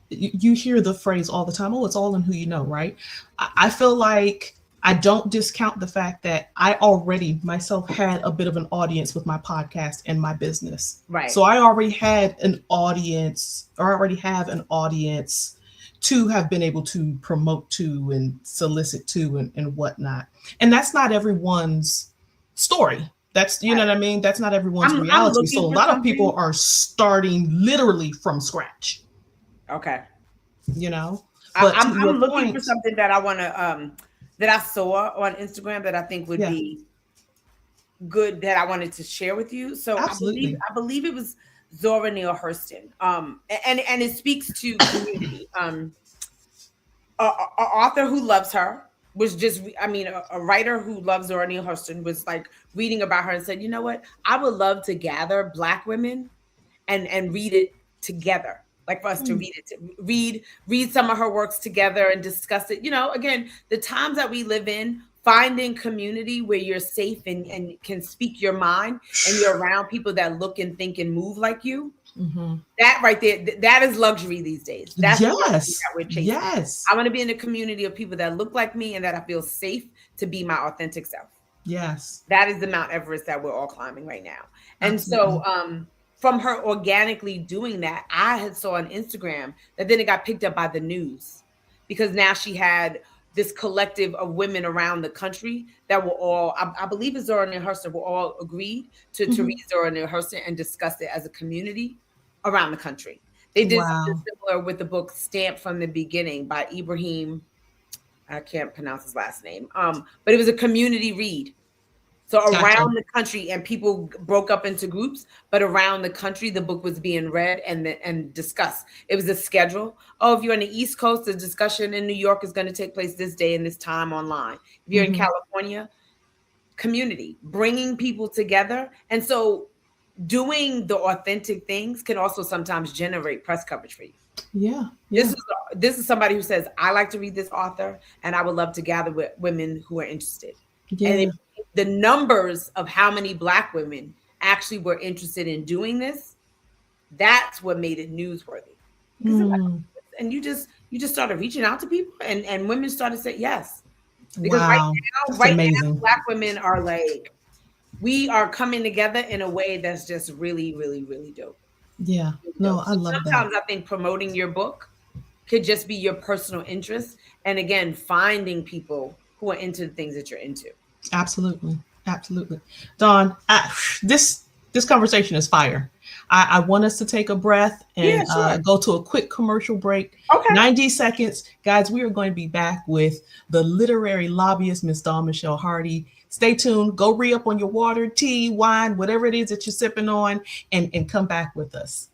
you hear the phrase all the time, oh, it's all in who you know, right? I feel like I don't discount the fact that I already myself had a bit of an audience with my podcast and my business. Right. So I already had an audience, or I already have an audience to have been able to promote to and solicit to and whatnot. And that's not everyone's story. That's, you know what I mean? That's not everyone's reality. So a lot of people are starting literally from scratch. Okay. But I'm looking for something that I want to, that I saw on Instagram that I think would be good that I wanted to share with you. So absolutely. I believe it was Zora Neale Hurston. And it speaks to community. An author who loves her was a writer who loves Zora Neale Hurston was like reading about her and said, you know what? I would love to gather Black women and read it together. Like for us to read some of her works together and discuss it. Again, the times that we live in, finding community where you're safe and can speak your mind and you're around people that look and think and move like you. That right there, that is luxury these days. That's the luxury that we're chasing. Yes. I want to be in a community of people that look like me and that I feel safe to be my authentic self. Yes. That is the Mount Everest that we're all climbing right now. And so from her organically doing that, I had saw on Instagram that then it got picked up by the news because now she had this collective of women around the country that were all, I believe it's Zora Neale Hurston, were all agreed to read Zora Neale Hurston and discuss it as a community around the country. They did something similar with the book Stamped from the Beginning by Ibrahim. I can't pronounce his last name. But it was a community read. So around the country, and people broke up into groups, but around the country, the book was being read and discussed. It was a schedule. Oh, if you're on the East Coast, the discussion in New York is going to take place this day and this time online. If you're in California, community, bringing people together. And so doing the authentic things can also sometimes generate press coverage for you. Yeah. This is somebody who says, I like to read this author and I would love to gather with women who are interested. Yeah. And the numbers of how many Black women actually were interested in doing this, that's what made it newsworthy. And you just started reaching out to people and women started saying yes. Because right now, Black women are like, we are coming together in a way that's just really, really, really dope. Yeah. No, I love that. Sometimes I think promoting your book could just be your personal interest. And again, finding people who are into the things that you're into. Absolutely. Dawn, this conversation is fire. I want us to take a breath Yeah, and sure. go to a quick commercial break. Okay. 90 seconds. Guys, we are going to be back with the literary lobbyist, Miss Dawn Michelle Hardy. Stay tuned. Go re up on your water, tea, wine, whatever it is that you're sipping on, and come back with us.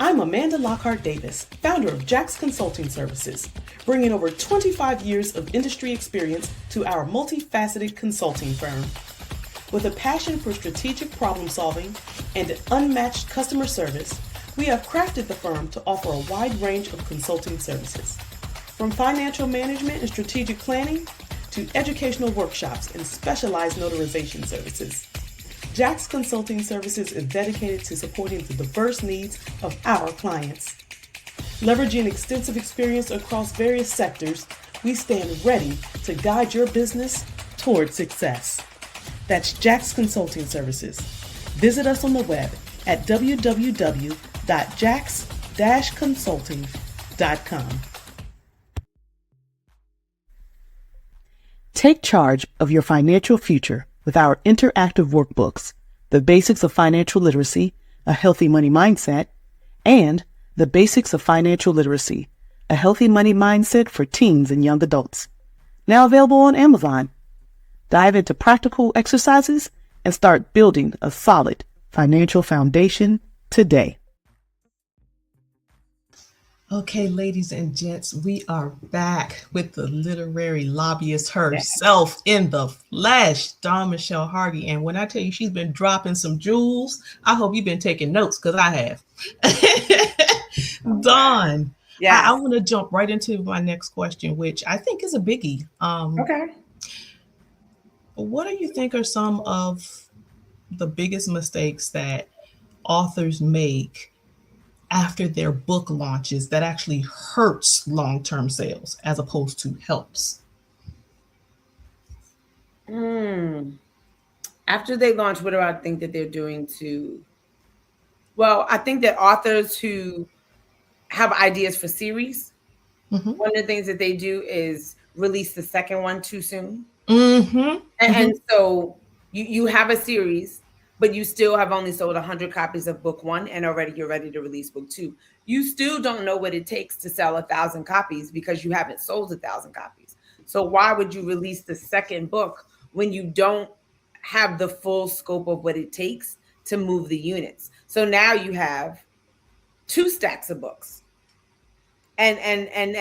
I'm Amanda Lockhart Davis, founder of Jack's Consulting Services, bringing over 25 years of industry experience to our multifaceted consulting firm. With a passion for strategic problem solving and unmatched customer service, we have crafted the firm to offer a wide range of consulting services. From financial management and strategic planning to educational workshops and specialized notarization services. Jack's Consulting Services is dedicated to supporting the diverse needs of our clients. Leveraging extensive experience across various sectors, we stand ready to guide your business toward success. That's Jack's Consulting Services. Visit us on the web at www.jax-consulting.com. Take charge of your financial future with our interactive workbooks, The Basics of Financial Literacy, A Healthy Money Mindset, and The Basics of Financial Literacy, A Healthy Money Mindset for Teens and Young Adults. Now available on Amazon. Dive into practical exercises and start building a solid financial foundation today. Okay, ladies and gents, we are back with the literary lobbyist herself in the flesh, Dawn Michelle Hardy. And when I tell you she's been dropping some jewels, I hope you've been taking notes because I have. Dawn, Yeah. I want to jump right into my next question, which I think is a biggie. Okay. What do you think are some of the biggest mistakes that authors make after their book launches that actually hurts long-term sales as opposed to helps? After they launch, what do I think that they're doing to? Well, I think that authors who have ideas for series, one of the things that they do is release the second one too soon. And so you have a series, but you still have only sold 100 copies of book one, and already you're ready to release book two. You still don't know what it takes to sell 1,000 copies because you haven't sold 1,000 copies. So why would you release the second book when you don't have the full scope of what it takes to move the units? So now you have 2 stacks of books, and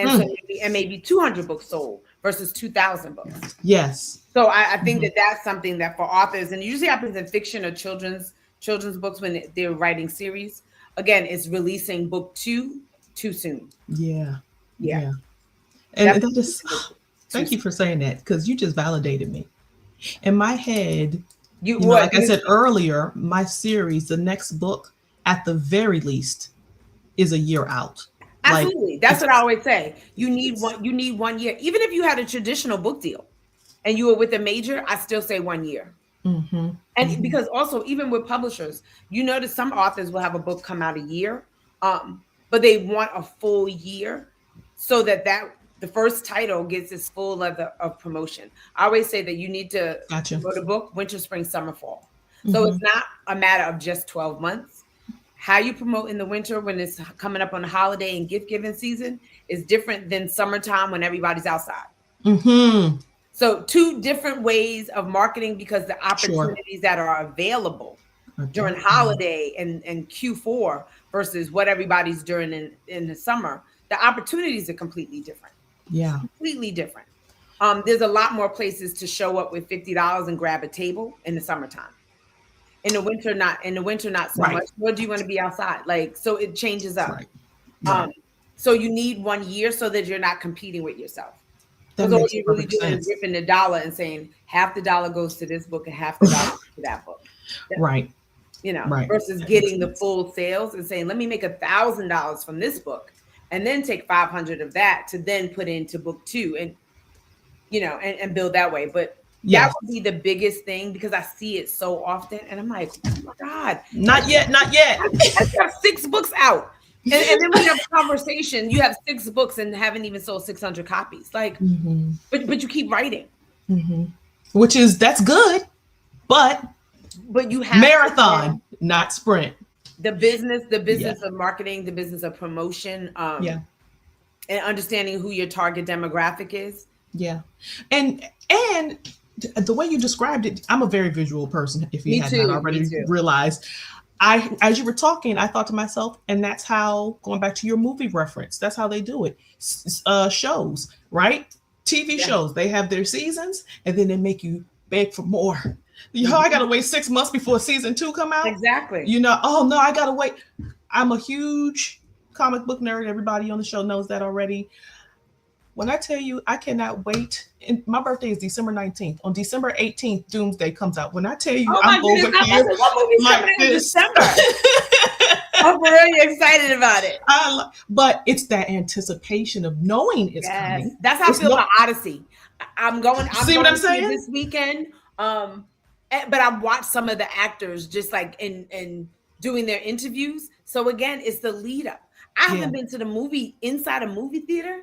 so maybe 200 books sold versus 2,000 books. Yes. So I think that that's something that for authors, and it usually happens in fiction or children's books when they're writing series. Again, it's releasing book 2 too soon. Yeah. And that is, thank you for saying that, because you just validated me. In my head, like I said earlier, my series, the next book, at the very least, is a year out. Absolutely. That's what I always say. You need 1 year. Even if you had a traditional book deal and you were with a major, I still say 1 year. And because also, even with publishers, you notice some authors will have a book come out a year, but they want a full year so that the first title gets its full level of promotion. I always say that you need to go to book winter, spring, summer, fall. So it's not a matter of just 12 months. How you promote in the winter when it's coming up on the holiday and gift giving season is different than summertime when everybody's outside. So 2 different ways of marketing, because the opportunities that are available during holiday and Q4 versus what everybody's doing in the summer, the opportunities are completely different. Yeah. Completely different. There's a lot more places to show up with $50 and grab a table in the summertime. In the winter, not so much. Nor do you want to be outside? So it changes up. So you need 1 year so that you're not competing with yourself. Because all you're really doing is ripping the dollar and saying half the dollar goes to this book and half the dollar goes to that book. Versus getting the full sales and saying, let me make $1,000 from this book and then take 500 of that to then put into book 2 and build that way. But that would be the biggest thing, because I see it so often and I'm like, oh my God. Not yet. I have 6 books out. And then when you have a conversation, you have 6 books and haven't even sold 600 copies. But you keep writing. that's good, but you have marathon, not sprint. the business Yeah. of marketing, the business of promotion, Yeah. and understanding who your target demographic is. Yeah. And the way you described it, I'm a very visual person, if you Me had not too. Me already too. realized. As you were talking, I thought to myself, and that's how, going back to your movie reference, that's how they do it. Shows, right? TV Yeah. shows, they have their seasons, and then they make you beg for more. I gotta wait 6 months before season 2 come out. Exactly. Oh no, I gotta wait. I'm a huge comic book nerd. Everybody on the show knows that already. When I tell you, I cannot wait. And my birthday is December 19th. On December 18th, Doomsday comes out. When I tell you, Oh I'm my goodness! over here What movie's like coming in this. December? I'm really excited about it. But it's that anticipation of knowing it's coming. That's how I feel about Odyssey. I'm going I'm saying? this weekend. But I watched some of the actors just like in doing their interviews. So again, it's the lead up. I haven't been to the movie inside a movie theater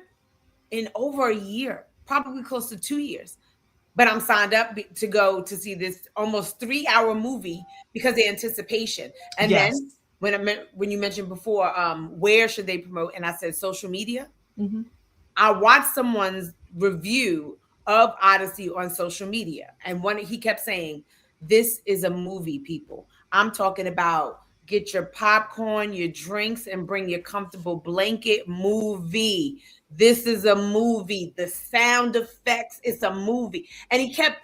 in over a year, probably close to 2 years. But I'm signed up to go to see this almost 3-hour movie because of anticipation. And then when you mentioned before, where should they promote? And I said social media. Mm-hmm. I watched someone's review of Odyssey on social media, and he kept saying, "This is a movie, people. I'm talking about get your popcorn, your drinks, and bring your comfortable blanket. Movie. This is a movie. The sound effects, it's a movie." And he kept,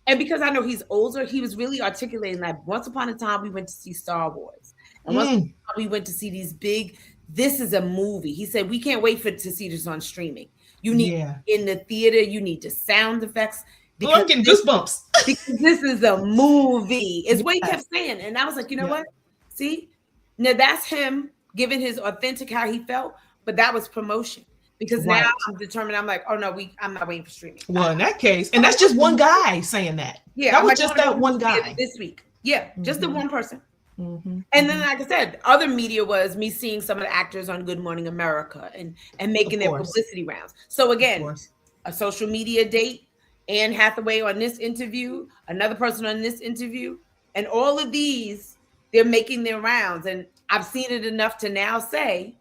and because I know he's older, he was really articulating that once upon a time we went to see Star Wars. And once upon a time we went to see these big, this is a movie. He said, we can't wait to see this on streaming. You need in the theater, you need the sound effects. Because I'm getting goosebumps. Because this is a movie. Is what he kept saying. And I was like, you know what? See? Now that's him giving his authentic how he felt, but that was promotion. Because now I'm determined. I'm like, oh no, I'm not waiting for streaming. Well, in that case, and that's just one guy saying that. Yeah, that was just that one guy this week. Yeah, just the one person. Mm-hmm. And then, like I said, other media was me seeing some of the actors on Good Morning America and making their publicity rounds. So again, a social media date, Anne Hathaway on this interview, another person on this interview, and all of these, they're making their rounds. And I've seen it enough to now say,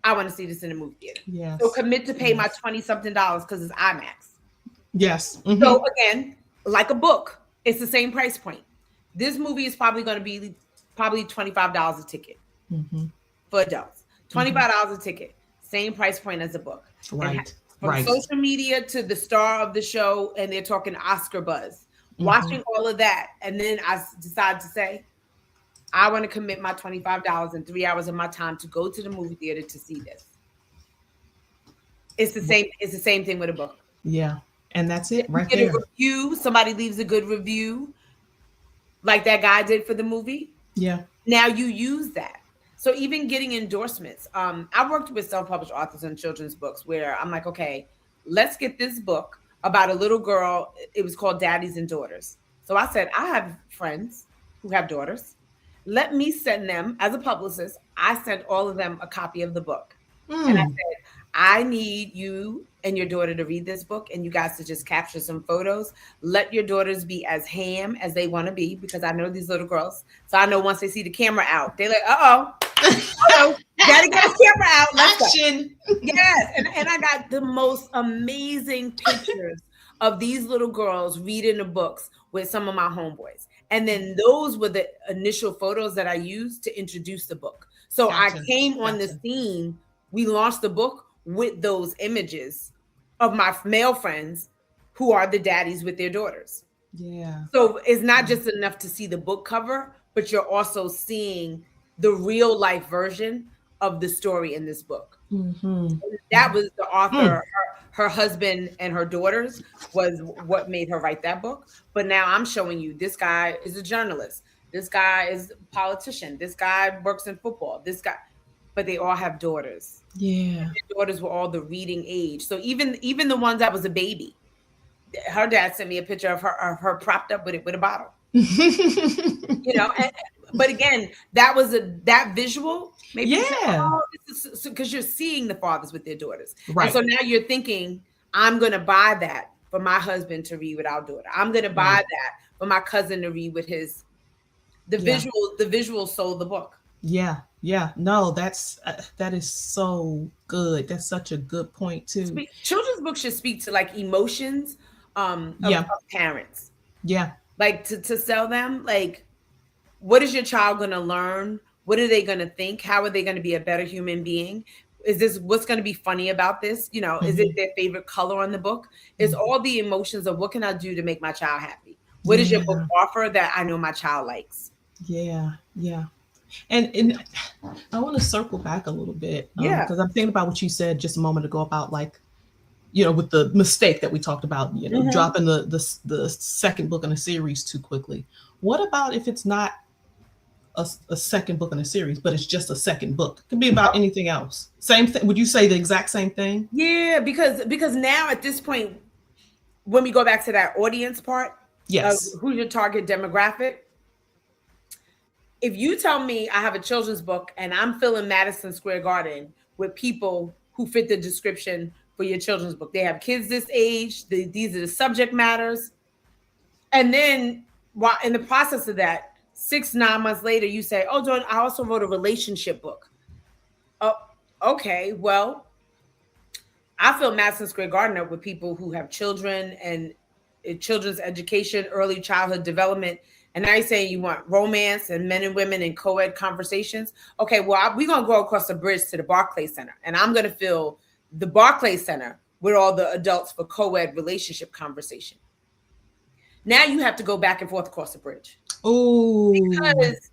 I want to see this in a movie theater. Yes. So commit to pay my $20-something because it's IMAX. Yes. Mm-hmm. So again, like a book, it's the same price point. This movie is probably going to be $25 a ticket for adults. $25 a ticket, same price point as a book. Right. From social media to the star of the show, and they're talking Oscar buzz. Watching all of that, and then I decided to say, I want to commit my $25 and 3 hours of my time to go to the movie theater to see this. It's the same. It's the same thing with a book. Yeah, and that's it right there. Get a review. Somebody leaves a good review, like that guy did for the movie. Yeah. Now you use that. So even getting endorsements. I worked with self-published authors and children's books where I'm like, okay, let's get this book about a little girl. It was called Daddies and Daughters. So I said, I have friends who have daughters. Let me send them, as a publicist, I sent all of them a copy of the book. And I said, I need you and your daughter to read this book and you guys to just capture some photos. Let your daughters be as ham as they want to be, because I know these little girls. So I know once they see the camera out, they're like, gotta get the camera out. Action. Yes. And I got the most amazing pictures of these little girls reading the books with some of my homeboys. And then those were the initial photos that I used to introduce the book. So I came on the scene. We launched the book with those images of my male friends who are the daddies with their daughters. Yeah. So it's not just enough to see the book cover, but you're also seeing the real life version of the story in this book. That was the author, her husband and her daughters was what made her write that book. But now I'm showing you, this guy is a journalist. This guy is a politician. This guy works in football. This guy, but they all have daughters. Yeah. Their daughters were all the reading age. So even the ones that was a baby, her dad sent me a picture of her propped up with a bottle. But again, that was that visual. Maybe because you're seeing the fathers with their daughters. Right. And so now you're thinking, I'm going to buy that for my husband to read with our daughter. I'm going to buy that for my cousin to read with his. The visual sold the book. Yeah, yeah. No, that is so good. That's such a good point too. Children's books should speak to like emotions of parents. Yeah. Like to sell them, like, what is your child going to learn? What are they going to think? How are they going to be a better human being? Is this what's going to be funny about this? You know, is it their favorite color on the book? It's all the emotions of what can I do to make my child happy? What does your book offer that I know my child likes? Yeah, yeah. And I want to circle back a little bit because I'm thinking about what you said just a moment ago about like, you know, with the mistake that we talked about, you know, dropping the second book in a series too quickly. What about if it's not a second book in a series, but it's just a second book? It could be about anything else. Same thing. Would you say the exact same thing? Yeah, because now at this point, when we go back to that audience part, yes, who's your target demographic? If you tell me I have a children's book and I'm filling Madison Square Garden with people who fit the description for your children's book, they have kids this age, these are the subject matters. And then while in the process of that, 6-9 months later, you say, oh, Dawn, I also wrote a relationship book. Oh, okay. Well, I fill Madison Square Garden up with people who have children and children's education, early childhood development. And now you're saying you want romance and men and women and co-ed conversations. Okay, well, we're going to go across the bridge to the Barclays Center. And I'm going to fill the Barclays Center with all the adults for co-ed relationship conversation. Now you have to go back and forth across the bridge. Oh, because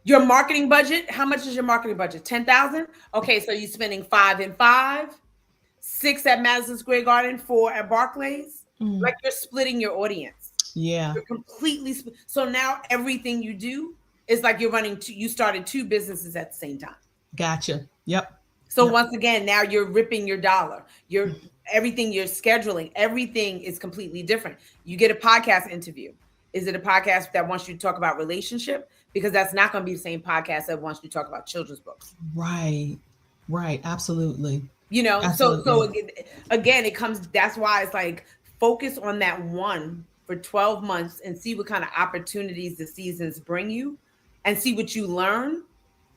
your marketing budget, how much is your marketing budget? 10,000? Okay, so you're spending 5 and 5, 6 at Madison Square Garden, 4 at Barclays. Like you're splitting your audience. Yeah. You're completely so now everything you do is like you're running you started 2 businesses at the same time. Gotcha. Yep. So once again, now you're ripping your dollar. Everything you're scheduling, everything is completely different. You get a podcast interview. Is it a podcast that wants you to talk about relationship? Because that's not going to be the same podcast that wants you to talk about children's books. Right. Right. Absolutely. You know, so again, it comes, that's why it's like focus on that one for 12 months and see what kind of opportunities the seasons bring you and see what you learn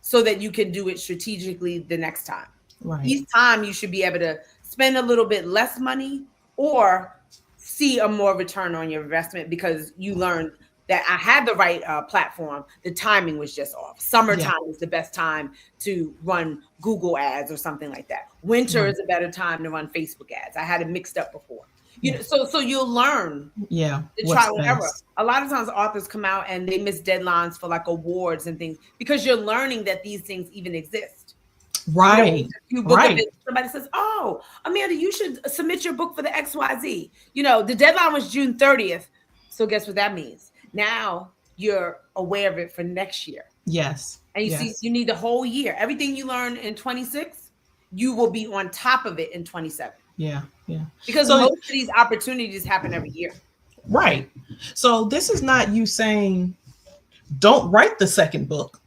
so that you can do it strategically the next time. Right. Each time you should be able to spend a little bit less money or see a more return on your investment because you learned that I had the right platform. The timing was just off. Summertime is the best time to run Google ads or something like that. Winter is a better time to run Facebook ads. I had it mixed up before. You know, so you'll learn. Yeah. The trial and error. A lot of times authors come out and they miss deadlines for like awards and things because you're learning that these things even exist. Right. You book a book, somebody says, oh, Amanda, you should submit your book for the XYZ. You know, the deadline was June 30th. So guess what that means? Now you're aware of it for next year. Yes. And you see, you need the whole year. Everything you learn in 26, you will be on top of it in 27. Yeah. Yeah. Because most of these opportunities happen every year. Right. So this is not you saying, don't write the second book.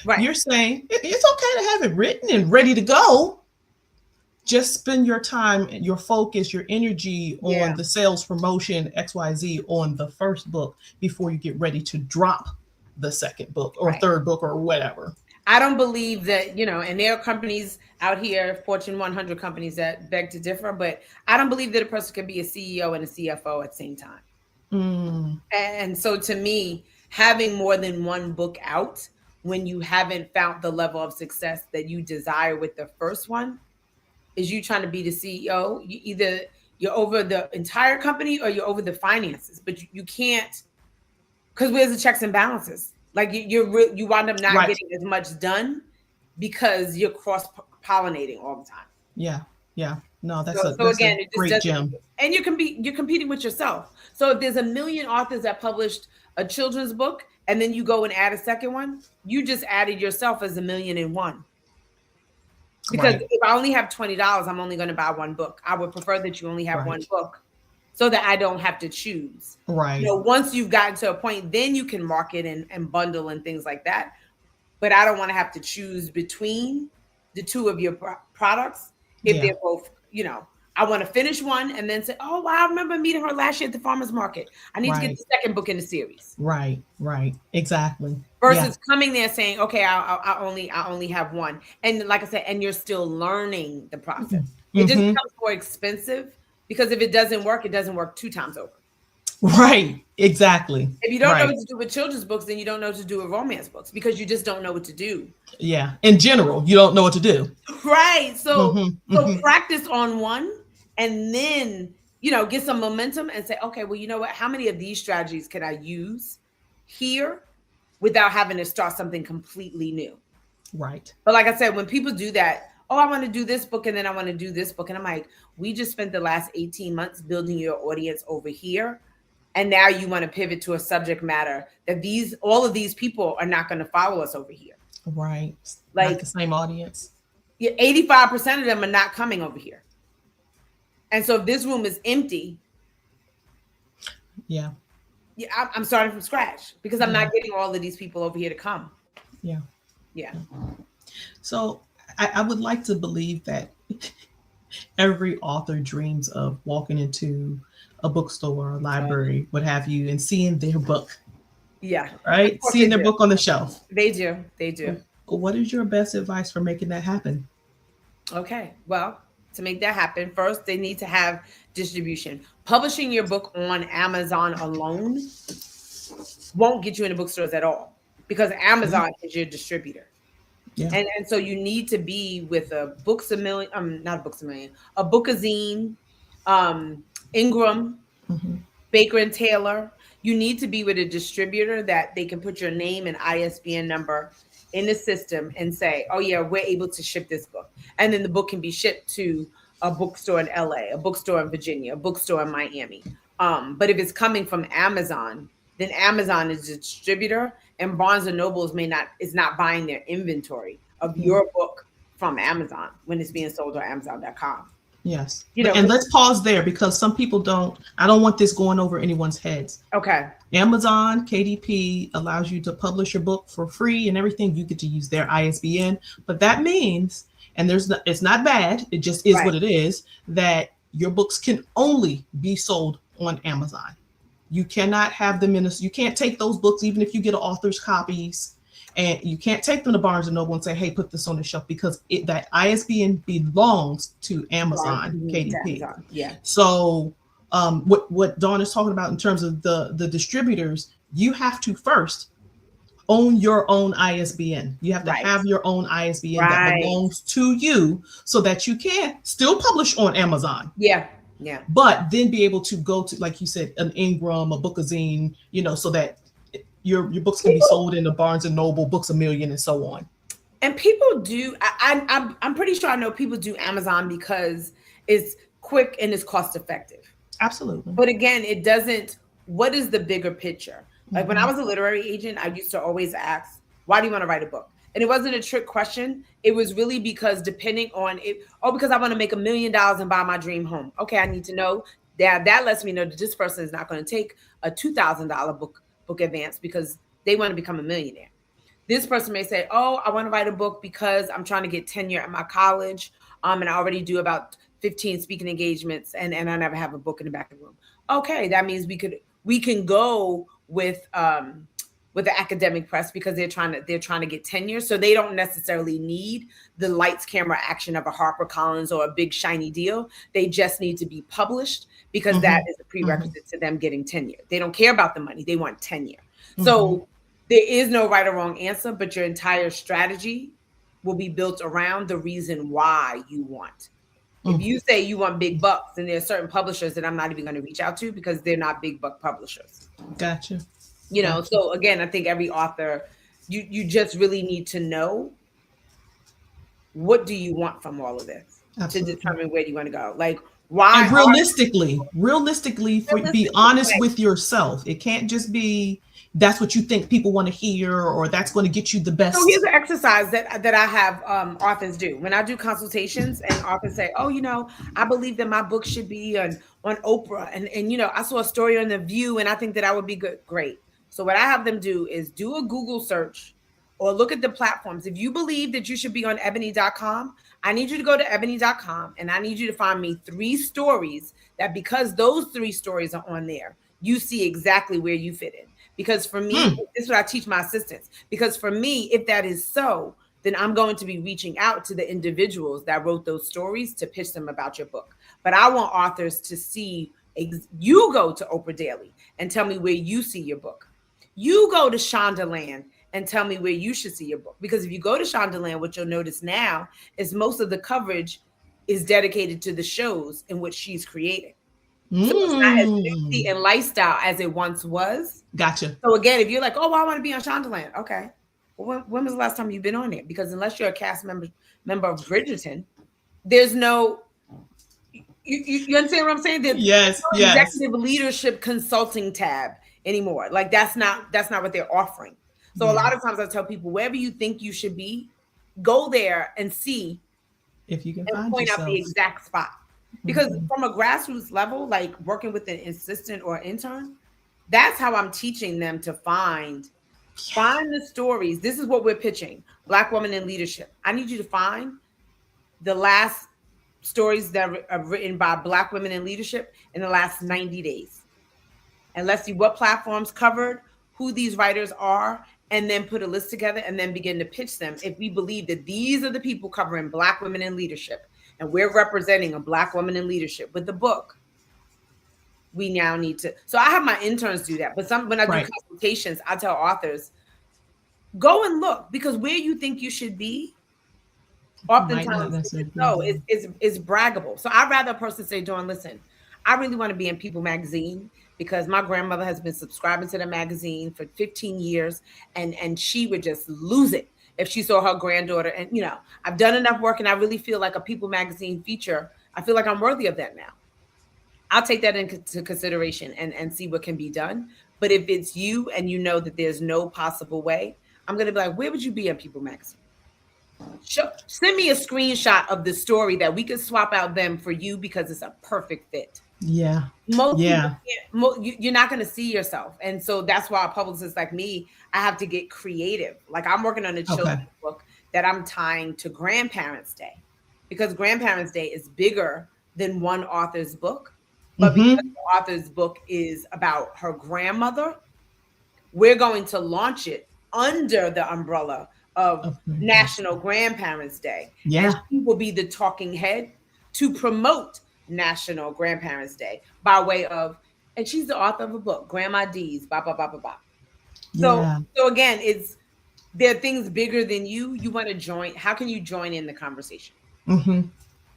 Right. You're saying it's okay to have it written and ready to go. Just spend your time, your focus, your energy on the sales promotion, XYZ on the first book before you get ready to drop the second book or third book or whatever. I don't believe that, you know, and there are companies out here, Fortune 100 companies that beg to differ, but I don't believe that a person can be a CEO and a CFO at the same time. And so to me, having more than one book out when you haven't found the level of success that you desire with the first one is you trying to be the CEO. You're over the entire company or you're over the finances, but you can't, because where's the checks and balances? Like you wind up not getting as much done because you're cross-pollinating all the time. Yeah, yeah. No, that's a great gem. And you're competing with yourself. So if there's 1 million authors that published a children's book and then you go and add a second one, you just added yourself as 1,000,001. Because if I only have $20, I'm only going to buy one book. I would prefer that you only have one book so that I don't have to choose. Right. You know, once you've gotten to a point, then you can market and bundle and things like that. But I don't want to have to choose between the two of your products if they're both, you know, I want to finish one and then say, oh, wow, I remember meeting her last year at the farmer's market. I need to get Right. the second book in the series. Right. Right. Exactly. Yeah. Versus coming there saying, okay, I only have one. And like I said, and you're still learning the process. It just Mm-hmm. becomes more expensive because if it doesn't work, it doesn't work 2 times over. Right. Exactly. If you don't know Right. what to do with children's books, then you don't know what to do with romance books because you just don't know what to do. Yeah. In general, you don't know what to do. Right. So Mm-hmm. so Mm-hmm. practice on one and then, get some momentum and say, okay, well, you know what? How many of these strategies can I use here without having to start something completely new? Right. But like I said, when people do that, oh, I want to do this book and then I want to do this book. And I'm like, we just spent the last 18 months building your audience over here. And now you want to pivot to a subject matter that all of these people are not going to follow us over here. Right. Not Like the same audience. 85% of them are not coming over here. And so if this room is empty, Yeah. I'm starting from scratch because I'm Yeah. not getting all of these people over here to come. Yeah. Yeah. So I would like to believe that every author dreams of walking into a bookstore or library, what have you, and seeing their book, Yeah. right? Of course Seeing they their do. book on the shelf. They do. They do. What is your best advice for making that happen? Okay. Well, to make that happen, first they need to have distribution. Publishing your book on Amazon alone won't get you into bookstores at all because Amazon is your distributor. Yeah. And so you need to be with a Books a Million, not a Books a Million, a Bookazine, Ingram, Mm-hmm. Baker and Taylor. You need to be with a distributor that they can put your name and ISBN number in the system and say, oh yeah, we're able to ship this book. And then the book can be shipped to a bookstore in LA, a bookstore in Virginia, a bookstore in Miami. But if it's coming from Amazon, then Amazon is a distributor and Barnes and Noble is not buying their inventory of your book from Amazon when it's being sold on Amazon.com. Yes. You know, And let's pause there because some people I don't want this going over anyone's heads. okay. Amazon KDP allows you to publish your book for free and everything. You get to use their ISBN, but that means, and it's not bad, it just is what it is, that your books can only be sold on Amazon. You cannot have them you can't take those books, even if you get an author's copies, and you can't take them to Barnes and Noble and say, hey, put this on the shelf because that ISBN belongs to Amazon KDP. Amazon. Yeah. So what Dawn is talking about in terms of the distributors, you have to first own your own ISBN. You have to have your own ISBN that belongs to you so that you can still publish on Amazon. Yeah. Yeah. But then be able to go to, like you said, an Ingram, a Bookazine, so that your books can be sold in the Barnes and Noble, Books a Million, and so on. And people do, I'm pretty sure I know people do Amazon because it's quick and it's cost effective. Absolutely. But again, what is the bigger picture? Like when I was a literary agent, I used to always ask, why do you want to write a book? And it wasn't a trick question. It was really because depending on it, because I want to make $1 million and buy my dream home. Okay, I need to know that lets me know that this person is not going to take a $2,000 book advance because they want to become a millionaire. This person may say, oh, I want to write a book because I'm trying to get tenure at my college. And I already do about 15 speaking engagements and I never have a book in the back of the room. Okay, that means we can go with the academic press because they're trying to get tenure. So they don't necessarily need the lights, camera, action of a HarperCollins or a big shiny deal. They just need to be published because that is a prerequisite to them getting tenure. They don't care about the money. They want tenure. So there is no right or wrong answer, but your entire strategy will be built around the reason why you want. If you say you want big bucks, then there are certain publishers that I'm not even going to reach out to because they're not big buck publishers. Gotcha. So again, I think every author, you just really need to know what do you want from all of this to determine where you want to go. Like why? And realistically, be honest with yourself. It can't just be that's what you think people want to hear or that's going to get you the best. So here's an exercise that I have authors do. When I do consultations and authors say, oh, I believe that my book should be on Oprah. And I saw a story on The View and I think that I would be good. Great. So what I have them do is do a Google search or look at the platforms. If you believe that you should be on ebony.com, I need you to go to ebony.com and I need you to find me 3 stories that, because those 3 stories are on there, you see exactly where you fit in. Because for me, this is what I teach my assistants. Because for me, if that is so, then I'm going to be reaching out to the individuals that wrote those stories to pitch them about your book. But I want authors to see, you go to Oprah Daily and tell me where you see your book. You go to Shondaland and tell me where you should see your book. Because if you go to Shondaland, what you'll notice now is most of the coverage is dedicated to the shows in which she's creating. So it's not as sexy and lifestyle as it once was. Gotcha. So again, if you're like, oh, well, I want to be on Shondaland. Okay. Well, when was the last time you've been on there? Because unless you're a cast member of Bridgerton, there's no, you understand what I'm saying? There's yes. no executive leadership consulting tab anymore. Like that's not what they're offering. So a lot of times I tell people, wherever you think you should be, go there and see if you can and point out the exact spot. Because from a grassroots level, like working with an assistant or intern, that's how I'm teaching them to find the stories. This is what we're pitching. Black women in leadership. I need you to find the last stories that are written by Black women in leadership in the last 90 days. And let's see what platforms covered, who these writers are, and then put a list together and then begin to pitch them. If we believe that these are the people covering Black women in leadership, and we're representing a Black woman in leadership with the book, we now need to. So I have my interns do that. But when I do consultations, I tell authors, go and look, because where you think you should be, oftentimes it's braggable. So I'd rather a person say, Dawn, listen, I really want to be in People magazine because my grandmother has been subscribing to the magazine for 15 years and she would just lose it if she saw her granddaughter. And, I've done enough work and I really feel like a People magazine feature, I feel like I'm worthy of that now. I'll take that into consideration and see what can be done. But if it's you and you know that there's no possible way, I'm going to be like, where would you be in People magazine? Send me a screenshot of the story that we could swap out them for you because it's a perfect fit. Yeah. You're not going to see yourself. And so that's why a publicist like me, I have to get creative. Like I'm working on a children's book that I'm tying to Grandparents' Day, because Grandparents' Day is bigger than one author's book. But because the author's book is about her grandmother, we're going to launch it under the umbrella of National Grandparents' Day. Yeah. And she will be the talking head to promote National Grandparents' Day by way of, and she's the author of a book, Grandma D's, blah, blah, blah, blah, blah. So again, there are things bigger than you. You want to join. How can you join in the conversation? You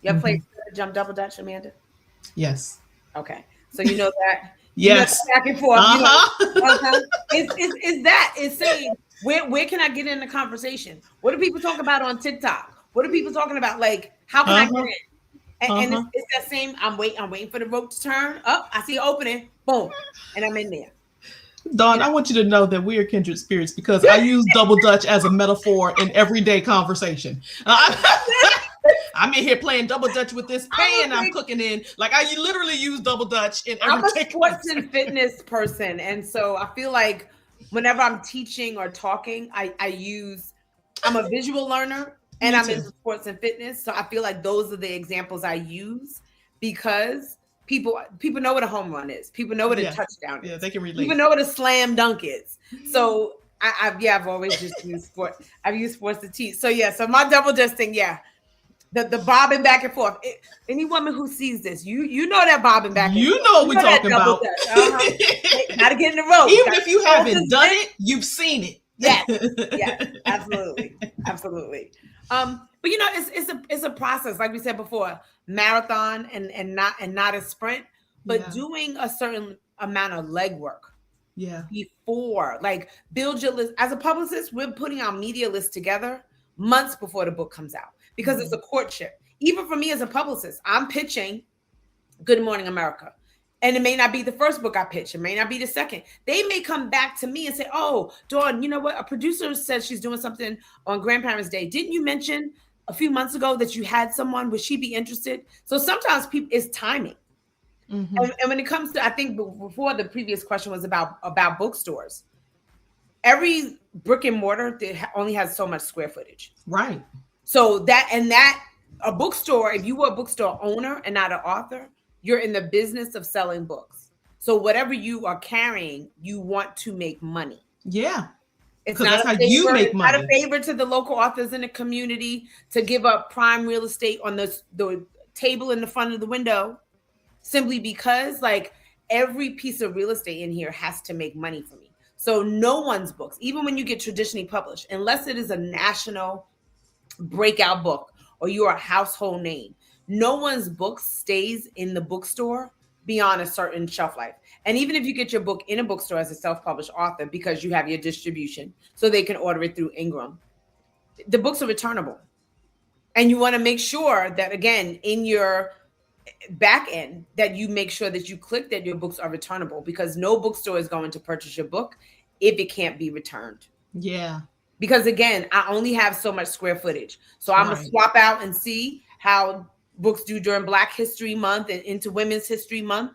ever played Jump Double Dutch, Amanda? Yes. Okay. So you know that. Yes. Back and forth. It's saying, where can I get in the conversation? What do people talk about on TikTok? What are people talking about? Like, how can I get in? And it's that same, I'm waiting for the rope to turn up. I see it opening, boom, and I'm in there. Dawn, I want you to know that we are kindred spirits because I use double dutch as a metaphor in everyday conversation. I'm in here playing double dutch with this pan I'm cooking in. Like I literally use double dutch in every. I'm a sports and fitness person, and so I feel like whenever I'm teaching or talking, I'm a visual learner. And I'm into sports and fitness. So I feel like those are the examples I use because people know what a home run is. People know what a touchdown is. Yeah, they can relate. People know what a slam dunk is. So I've always just used sport. I've used sports to teach. So so my double dutch thing, the bobbing back and forth. Any woman who sees this, you know that bobbing back and forth. You know what we're talking about. Gotta get in the rope. Even if you haven't done it, you've seen it. Yes, absolutely. But it's a process, like we said before, marathon and not a sprint, but doing a certain amount of legwork. Before, like build your list. As a publicist, we're putting our media list together months before the book comes out because it's a courtship. Even for me as a publicist, I'm pitching Good Morning America. And it may not be the first book I pitch. It may not be the second. They may come back to me and say, oh, Dawn, you know what? A producer says she's doing something on Grandparents' Day. Didn't you mention a few months ago that you had someone? Would she be interested? So sometimes it's timing. And when it comes to, I think before the previous question was about bookstores. every brick and mortar only has so much square footage. Right. So a bookstore, if you were a bookstore owner and not an author, you're in the business of selling books. So whatever you are carrying, you want to make money. Yeah. It's Because not that's a how favor. you make It's not a money. favor to the local authors in the community to give up prime real estate on the table in the front of the window, simply because like every piece of real estate in here has to make money for me. So no one's books, even when you get traditionally published, unless it is a national breakout book or you're a household name, no one's book stays in the bookstore beyond a certain shelf life. And even if you get your book in a bookstore as a self-published author, because you have your distribution so they can order it through Ingram, the books are returnable. And you want to make sure that, again, in your back end, that you make sure that you click that your books are returnable, because no bookstore is going to purchase your book if it can't be returned. Yeah. Because again, I only have so much square footage. So I'm going to swap out and see how books do during Black History Month and into Women's History Month.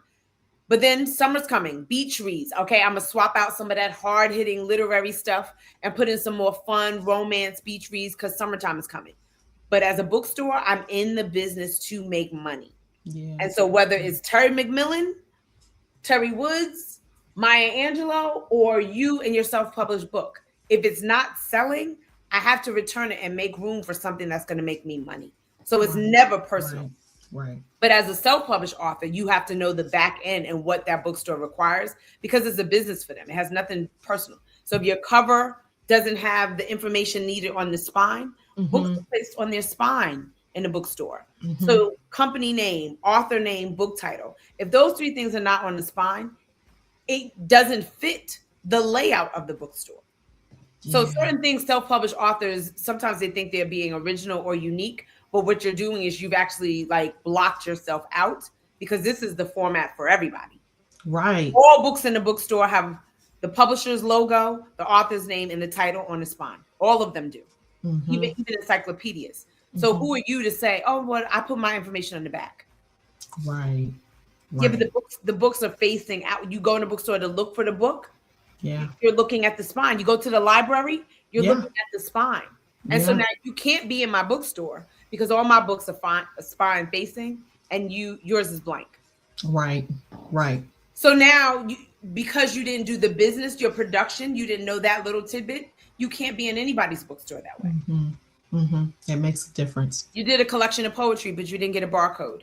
But then summer's coming, beach reads. Okay, I'm going to swap out some of that hard-hitting literary stuff and put in some more fun romance beach reads because summertime is coming. But as a bookstore, I'm in the business to make money. Yeah. And so whether it's Terry McMillan, Terry Woods, Maya Angelou, or you and your self-published book, if it's not selling, I have to return it and make room for something that's going to make me money. So it's never personal. Right. But as a self-published author, you have to know the back end and what that bookstore requires, because it's a business for them. It has nothing personal. So if your cover doesn't have the information needed on the spine, books are placed on their spine in the bookstore. So company name, author name, book title. If those three things are not on the spine, it doesn't fit the layout of the bookstore. So certain things, self-published authors, sometimes they think they're being original or unique, but what you're doing is you've actually like blocked yourself out, because this is the format for everybody. Right. All books in the bookstore have the publisher's logo, the author's name, and the title on the spine. All of them do, even encyclopedias. So who are you to say, oh, well, I put my information on the back? Right. Yeah, but the books are facing out. You go in the bookstore to look for the book. Yeah. You're looking at the spine. You go to the library, you're looking at the spine. And so now you can't be in my bookstore because all my books are spine facing and yours is blank. Right. So now because you didn't do the business, your production, you didn't know that little tidbit, you can't be in anybody's bookstore that way. It makes a difference. You did a collection of poetry, but you didn't get a barcode.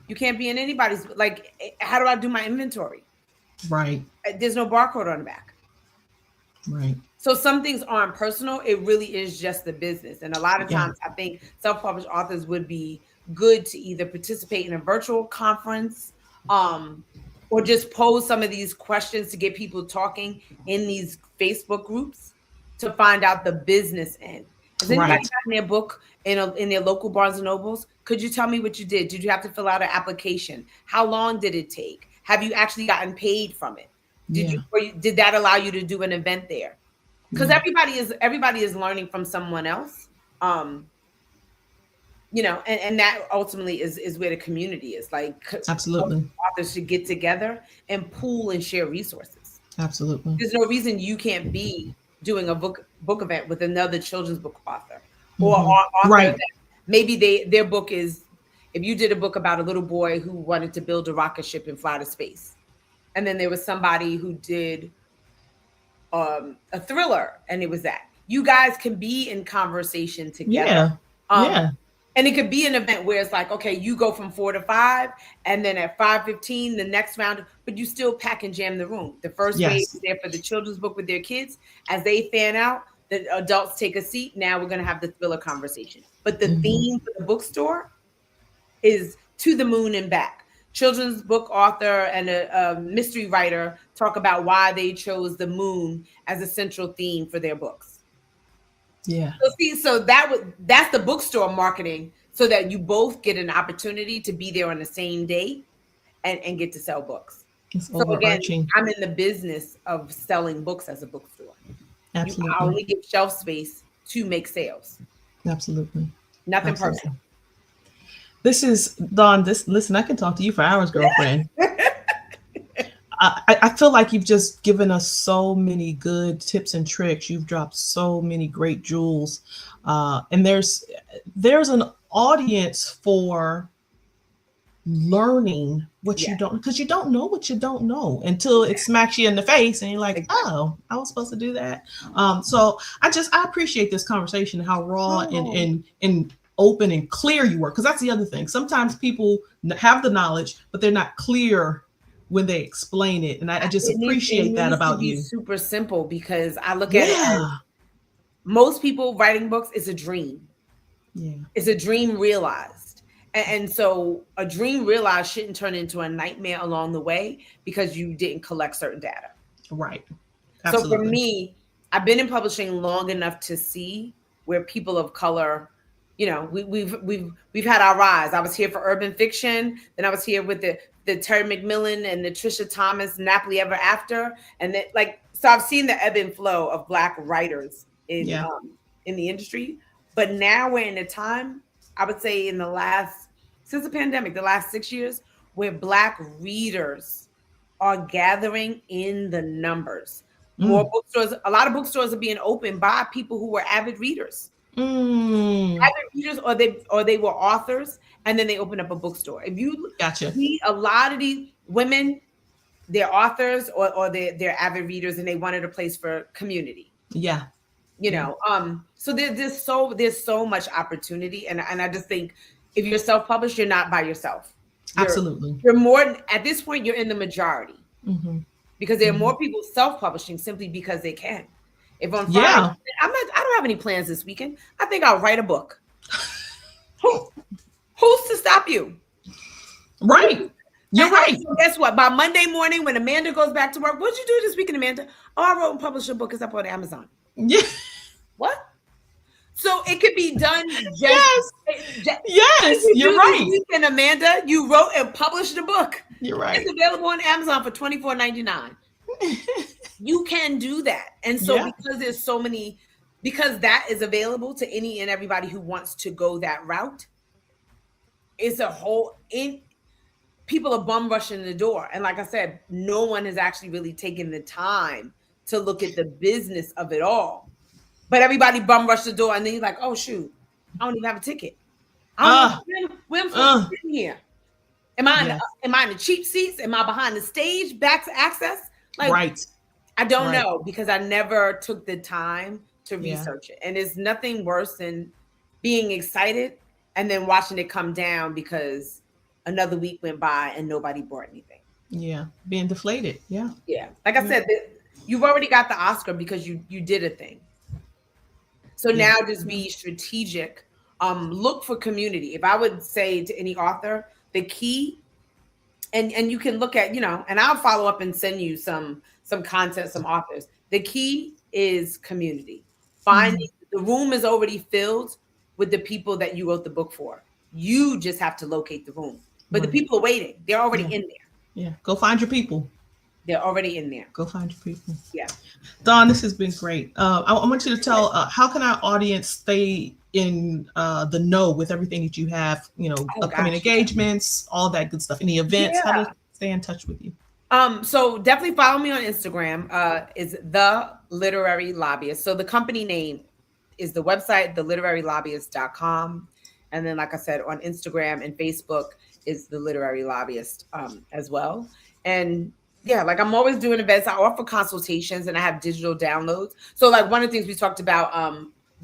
You can't be in anybody's, like, how do I do my inventory? Right. There's no barcode on the back. Right. So some things aren't personal. It really is just the business. And a lot of times I think self-published authors would be good to either participate in a virtual conference or just pose some of these questions to get people talking in these Facebook groups to find out the business end. Has anybody gotten their book in their local Barnes and Nobles? Could you tell me what you did? Did you have to fill out an application? How long did it take? Have you actually gotten paid from it? Did that allow you to do an event there? Because everybody is learning from someone else. And that ultimately is where the community is. Like, absolutely, authors should get together and pool and share resources. Absolutely. There's no reason you can't be doing a book event with another children's book author or author that maybe their book is, if you did a book about a little boy who wanted to build a rocket ship and fly to space, and then there was somebody who did a thriller, and it was that. You guys can be in conversation together. And it could be an event where it's like, okay, you go from 4 to 5, and then at 5:15, the next round, but you still pack and jam the room. The first wave is there for the children's book with their kids. As they fan out, the adults take a seat. Now we're going to have the thriller conversation. But the theme for the bookstore is to the moon and back. Children's book author and a mystery writer talk about why they chose the moon as a central theme for their books. So that's the bookstore marketing, so that you both get an opportunity to be there on the same day and get to sell books. So again, I'm in the business of selling books as a bookstore. Absolutely. I only give shelf space to make sales. Absolutely. Nothing personal. This is Dawn. Listen, I can talk to you for hours, girlfriend. I feel like you've just given us so many good tips and tricks. You've dropped so many great jewels, and there's an audience for learning what you Yeah, don't, because you don't know what you don't know until it smacks you in the face and you're like, exactly. oh, I was supposed to do that. So I appreciate this conversation, how raw Oh, and open and clear you were, because that's the other thing. Sometimes people have the knowledge but they're not clear when they explain it, and I just it appreciate that needs to about be you. super simple because I look at it as Yeah. most people writing books is a dream. Yeah. It's a dream realized. And so a dream realized shouldn't turn into a nightmare along the way because you didn't collect certain data. Right. So for Absolutely. me, I've been in publishing long enough to see where people of color, we've had our rise. I was here for urban fiction, then I was here with the Terry McMillan and the Trisha Thomas Napoli Ever After, and then like so I've seen the ebb and flow of Black writers Yeah. in the industry. But now we're in a time, I would say, in the last since the pandemic, the last 6 years, where Black readers are gathering in the numbers. More Mm. bookstores, a lot of bookstores are being opened by people who were avid readers. Mm. Avid readers, or they were authors, and then they opened up a bookstore. If you Gotcha. see a lot of these women, they're authors or they're avid readers and they wanted a place for community. Yeah. Yeah. So there's so much opportunity, and I just think if you're self-published, you're not by yourself. You're Absolutely. you're more at this point, you're in the majority Mm-hmm. because there are Mm-hmm. more people self-publishing simply because they can. If on Friday, Yeah. I don't have any plans this weekend. I think I'll write a book. Who who's to stop you? Right. You're right. So guess what? By Monday morning, when Amanda goes back to work, what'd you do this weekend, Amanda? Oh, I wrote and published a book. It's up on Amazon. Yeah. What? So it could be done Yes. what did Yes. you You're do this right. weekend, Amanda? You wrote and published a book. You're It's right. available on Amazon for $24.99. You can do that. And so Yeah. because there's so many, because that is available to any and everybody who wants to go that route, it's a whole in people are bum rushing the door. And like I said, no one has actually really taken the time to look at the business of it all. But everybody bum rush the door, and then you're like, oh shoot, I don't even have a ticket. I don't know Uh, where I'm supposed to uh, sit in here. yes. Am I in the cheap seats? Am I behind the stage, back to access? Like Right. I don't Right. know because I never took the time to Yeah. research it. And it's nothing worse than being excited and then watching it come down because another week went by and nobody bought anything. Yeah. Being deflated. Yeah. Yeah. Like I Yeah. said, you've already got the Oscar because you did a thing. So Yeah. now just be strategic. Look for community. If I would say to any author, the key, and you can look at, and I'll follow up and send you some content, some authors. The key is community. Mhm. Finding the room is already filled with the people that you wrote the book for. You just have to locate the room. But the Right. people are waiting. They're already Yeah. in there. Yeah. Go find your people. They're already in there. Go find your people. Yeah. Don, this has been great. I want you to tell how can our audience stay in the know with everything that you have, Oh upcoming gosh. Yeah. engagements, all that good stuff, any events, how to stay in touch with you. So definitely follow me on Instagram. Is The Literary Lobbyist. So the company name is the website, theliteraryLobbyist.com. And then, like I said, on Instagram and Facebook is The Literary Lobbyist as well. And yeah, like I'm always doing events. I offer consultations and I have digital downloads. So like one of the things we talked about,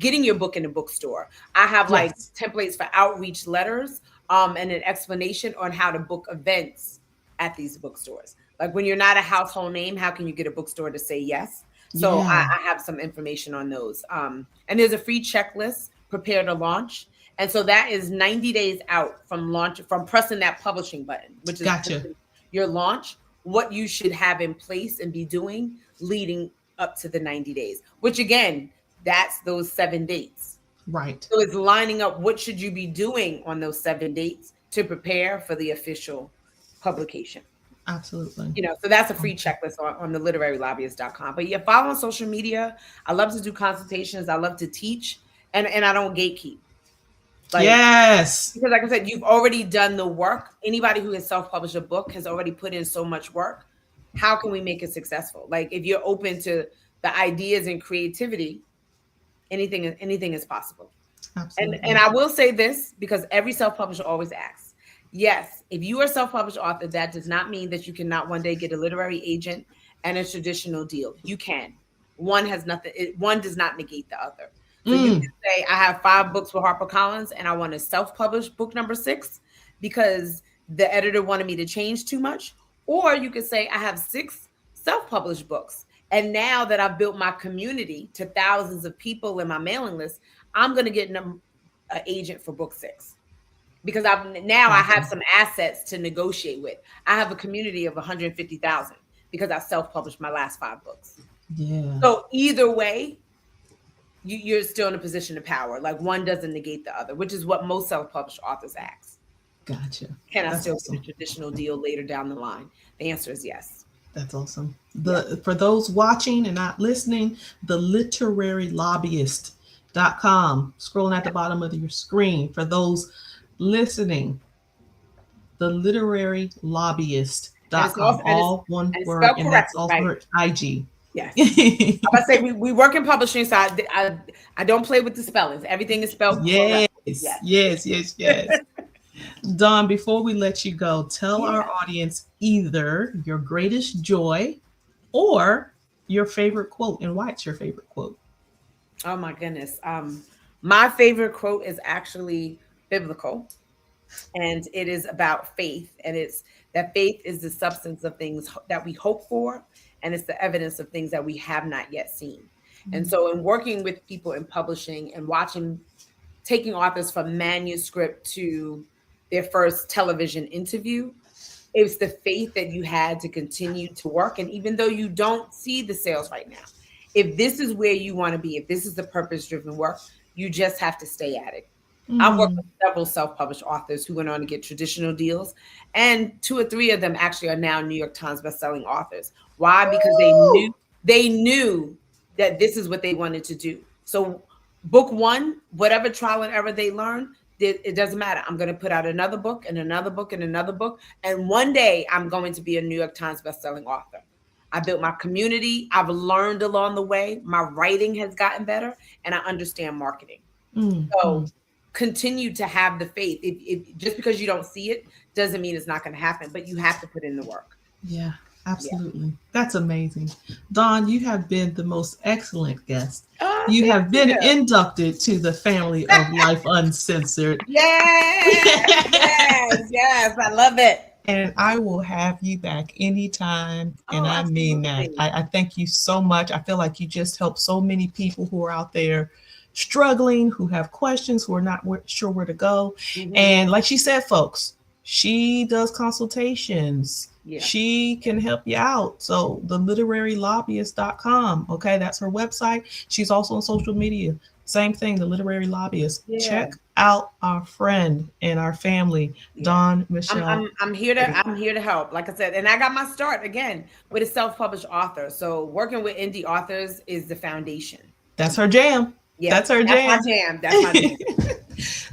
getting your book in a bookstore. I have like Yes. templates for outreach letters and an explanation on how to book events at these bookstores. Like when you're not a household name, how can you get a bookstore to say yes? So Yeah. I have some information on those. And there's a free checklist, prepare to launch. And so that is 90 days out from launch, from pressing that publishing button, which is Gotcha. your launch, what you should have in place and be doing leading up to the 90 days, which again, that's those 7 dates. Right. So it's lining up what should you be doing on those 7 dates to prepare for the official publication. Absolutely. So that's a free checklist on the literarylobbyist.com. But yeah, follow on social media. I love to do consultations. I love to teach, and I don't gatekeep. Like, Yes. because like I said, you've already done the work. Anybody who has self-published a book has already put in so much work. how can we make it successful? Like if you're open to the ideas and creativity, anything is possible. And Absolutely. I will say this because every self-publisher always asks, yes, if you are a self-published author, that does not mean that you cannot one day get a literary agent and a traditional deal. You can. One has nothing, one does not negate the other. So you Mm, can say, I have 5 books with HarperCollins and I want to self-publish book number 6 because the editor wanted me to change too much. Or you could say, I have 6 self-published books. And now that I've built my community to thousands of people in my mailing list, I'm going to get an agent for book 6 because I have gotcha. some assets to negotiate with. I have a community of 150,000 because I self-published my last 5 books. Yeah. So either way, you're still in a position of power. Like one doesn't negate the other, which is what most self-published authors ask. Gotcha. Can I That's still get awesome. a traditional deal later down the line? The answer is yes. That's awesome. Yeah. For those watching and not listening, the literarylobbyist.com, scrolling at the bottom of your screen. For those listening, the And it's literarylobbyist.com, also all one and it's word, spelled and that's correctly, also right? her IG. Yes. I say we work in publishing, so I don't play with the spellings. Everything is spelled Yes, correctly. Yes. yes, yes, yes. Dawn, before we let you go, tell our Yeah. audience either your greatest joy or your favorite quote and why it's your favorite quote. Oh my goodness. My favorite quote is actually biblical, and it is about faith, and it's that faith is the substance of things that we hope for, and it's the evidence of things that we have not yet seen. And so, in working with people in publishing and watching, taking authors from manuscript to their first television interview, it's the faith that you had to continue to work. And even though you don't see the sales right now, if this is where you want to be, if this is the purpose driven work, you just have to stay at it. I've worked Mm. with several self published authors who went on to get traditional deals, and 2 or 3 of them actually are now New York Times bestselling authors. Why? Because Woo! they knew that this is what they wanted to do. So, book 1, whatever trial and error they learn, it doesn't matter. I'm going to put out another book and another book and another book. And one day I'm going to be a New York Times bestselling author. I built my community. I've learned along the way. My writing has gotten better and I understand marketing. Mm, So mm. continue to have the faith. If just because you don't see it doesn't mean it's not going to happen, but you have to put in the work. Yeah, Yeah. absolutely. That's amazing. Dawn, you have been the most excellent guest. Oh, You thank have been you. inducted to the family of Life Uncensored. Yes, yes, yes. I love it. And I will have you back anytime. And Oh, I mean that. absolutely. I thank you so much. I feel like you just helped so many people who are out there struggling, who have questions, who are not sure where to go. Mhm. And like she said, folks, she does consultations. Yeah. She can help you out. So the literarylobbyist.com. Okay, that's her website. She's also on social media. Same thing, the literary lobbyist. Yeah. Check out our friend and our family, Yeah. Dawn I'm Michelle. I'm I'm here to I'm here to help. Like I said, and I got my start again with a self-published author. So working with indie authors is the foundation. That's her jam. Yeah, That's her that's my jam. jam. That's my jam.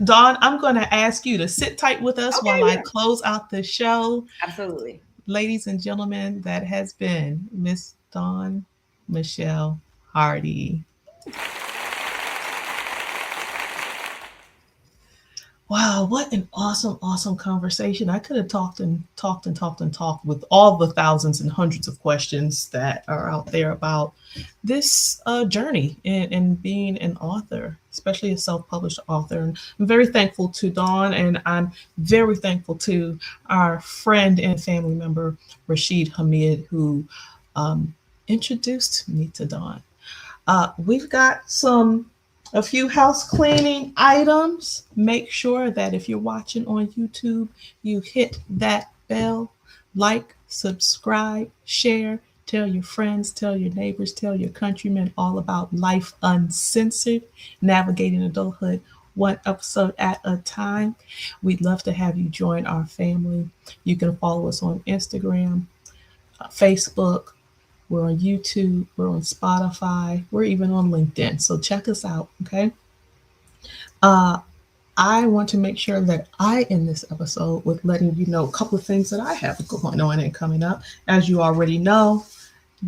Dawn, I'm going to ask you to sit tight with us Okay, while I yeah, close out the show. absolutely. Ladies and gentlemen, that has been Miss Dawn Michelle Hardy. Wow, what an awesome, awesome conversation. I could have talked and talked and talked and talked with all the thousands and hundreds of questions that are out there about this journey in being an author, especially a self published author. And I'm very thankful to Dawn, and I'm very thankful to our friend and family member, Rashid Hamid, who introduced me to Dawn. We've got a few house cleaning items. Make sure that if you're watching on YouTube, you hit that bell, like, subscribe, share, tell your friends, tell your neighbors, tell your countrymen all about Life Uncensored, navigating adulthood one episode at a time. We'd love to have you join our family. You can follow us on Instagram, Facebook, we're on YouTube, we're on Spotify, we're even on LinkedIn. So check us out, okay? Uh, I want to make sure that I end this episode with letting you know a couple of things that I have going on and coming up. As you already know,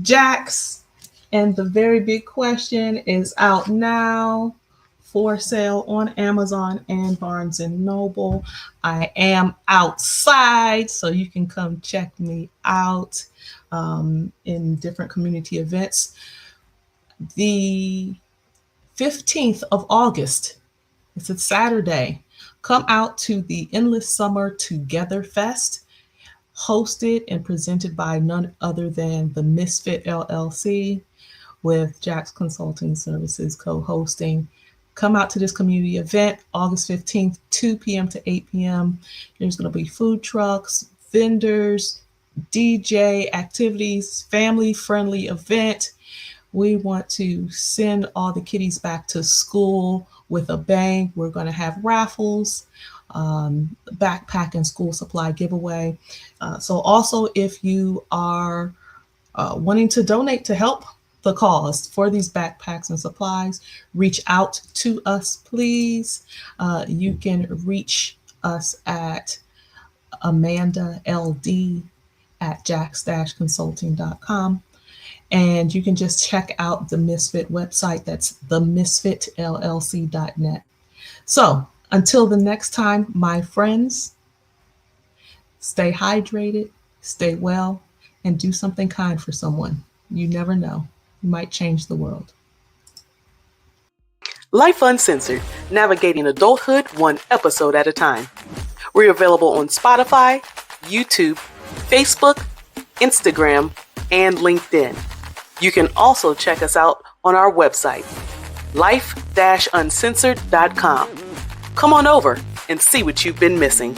Jax and the Very Big Question is out now for sale on Amazon and Barnes and Noble. I am outside, so you can come check me out in different community events. The 15th of August, it's a Saturday. Come out to the Endless Summer Together Fest, hosted and presented by none other than the Misfit LLC, with Jax Consulting Services co-hosting. Come out to this community event, August 15th, 2 p.m. to 8 p.m. There's going to be food trucks, vendors, DJ activities, family-friendly event. We want to send all the kiddies back to school with a bang. We're going to have raffles, backpack and school supply giveaway. So also, if you are wanting to donate to help the cause for these backpacks and supplies, reach out to us, please. You can reach us at amandald@jax-consulting.com. And you can just check out the Misfit website. That's themisfitllc.net. So until the next time, my friends, stay hydrated, stay well, and do something kind for someone. You never know. You might change the world. Life Uncensored, navigating adulthood one episode at a time. We're available on Spotify, YouTube, Facebook, Instagram, and LinkedIn. You can also check us out on our website, life-uncensored.com. Come on over and see what you've been missing.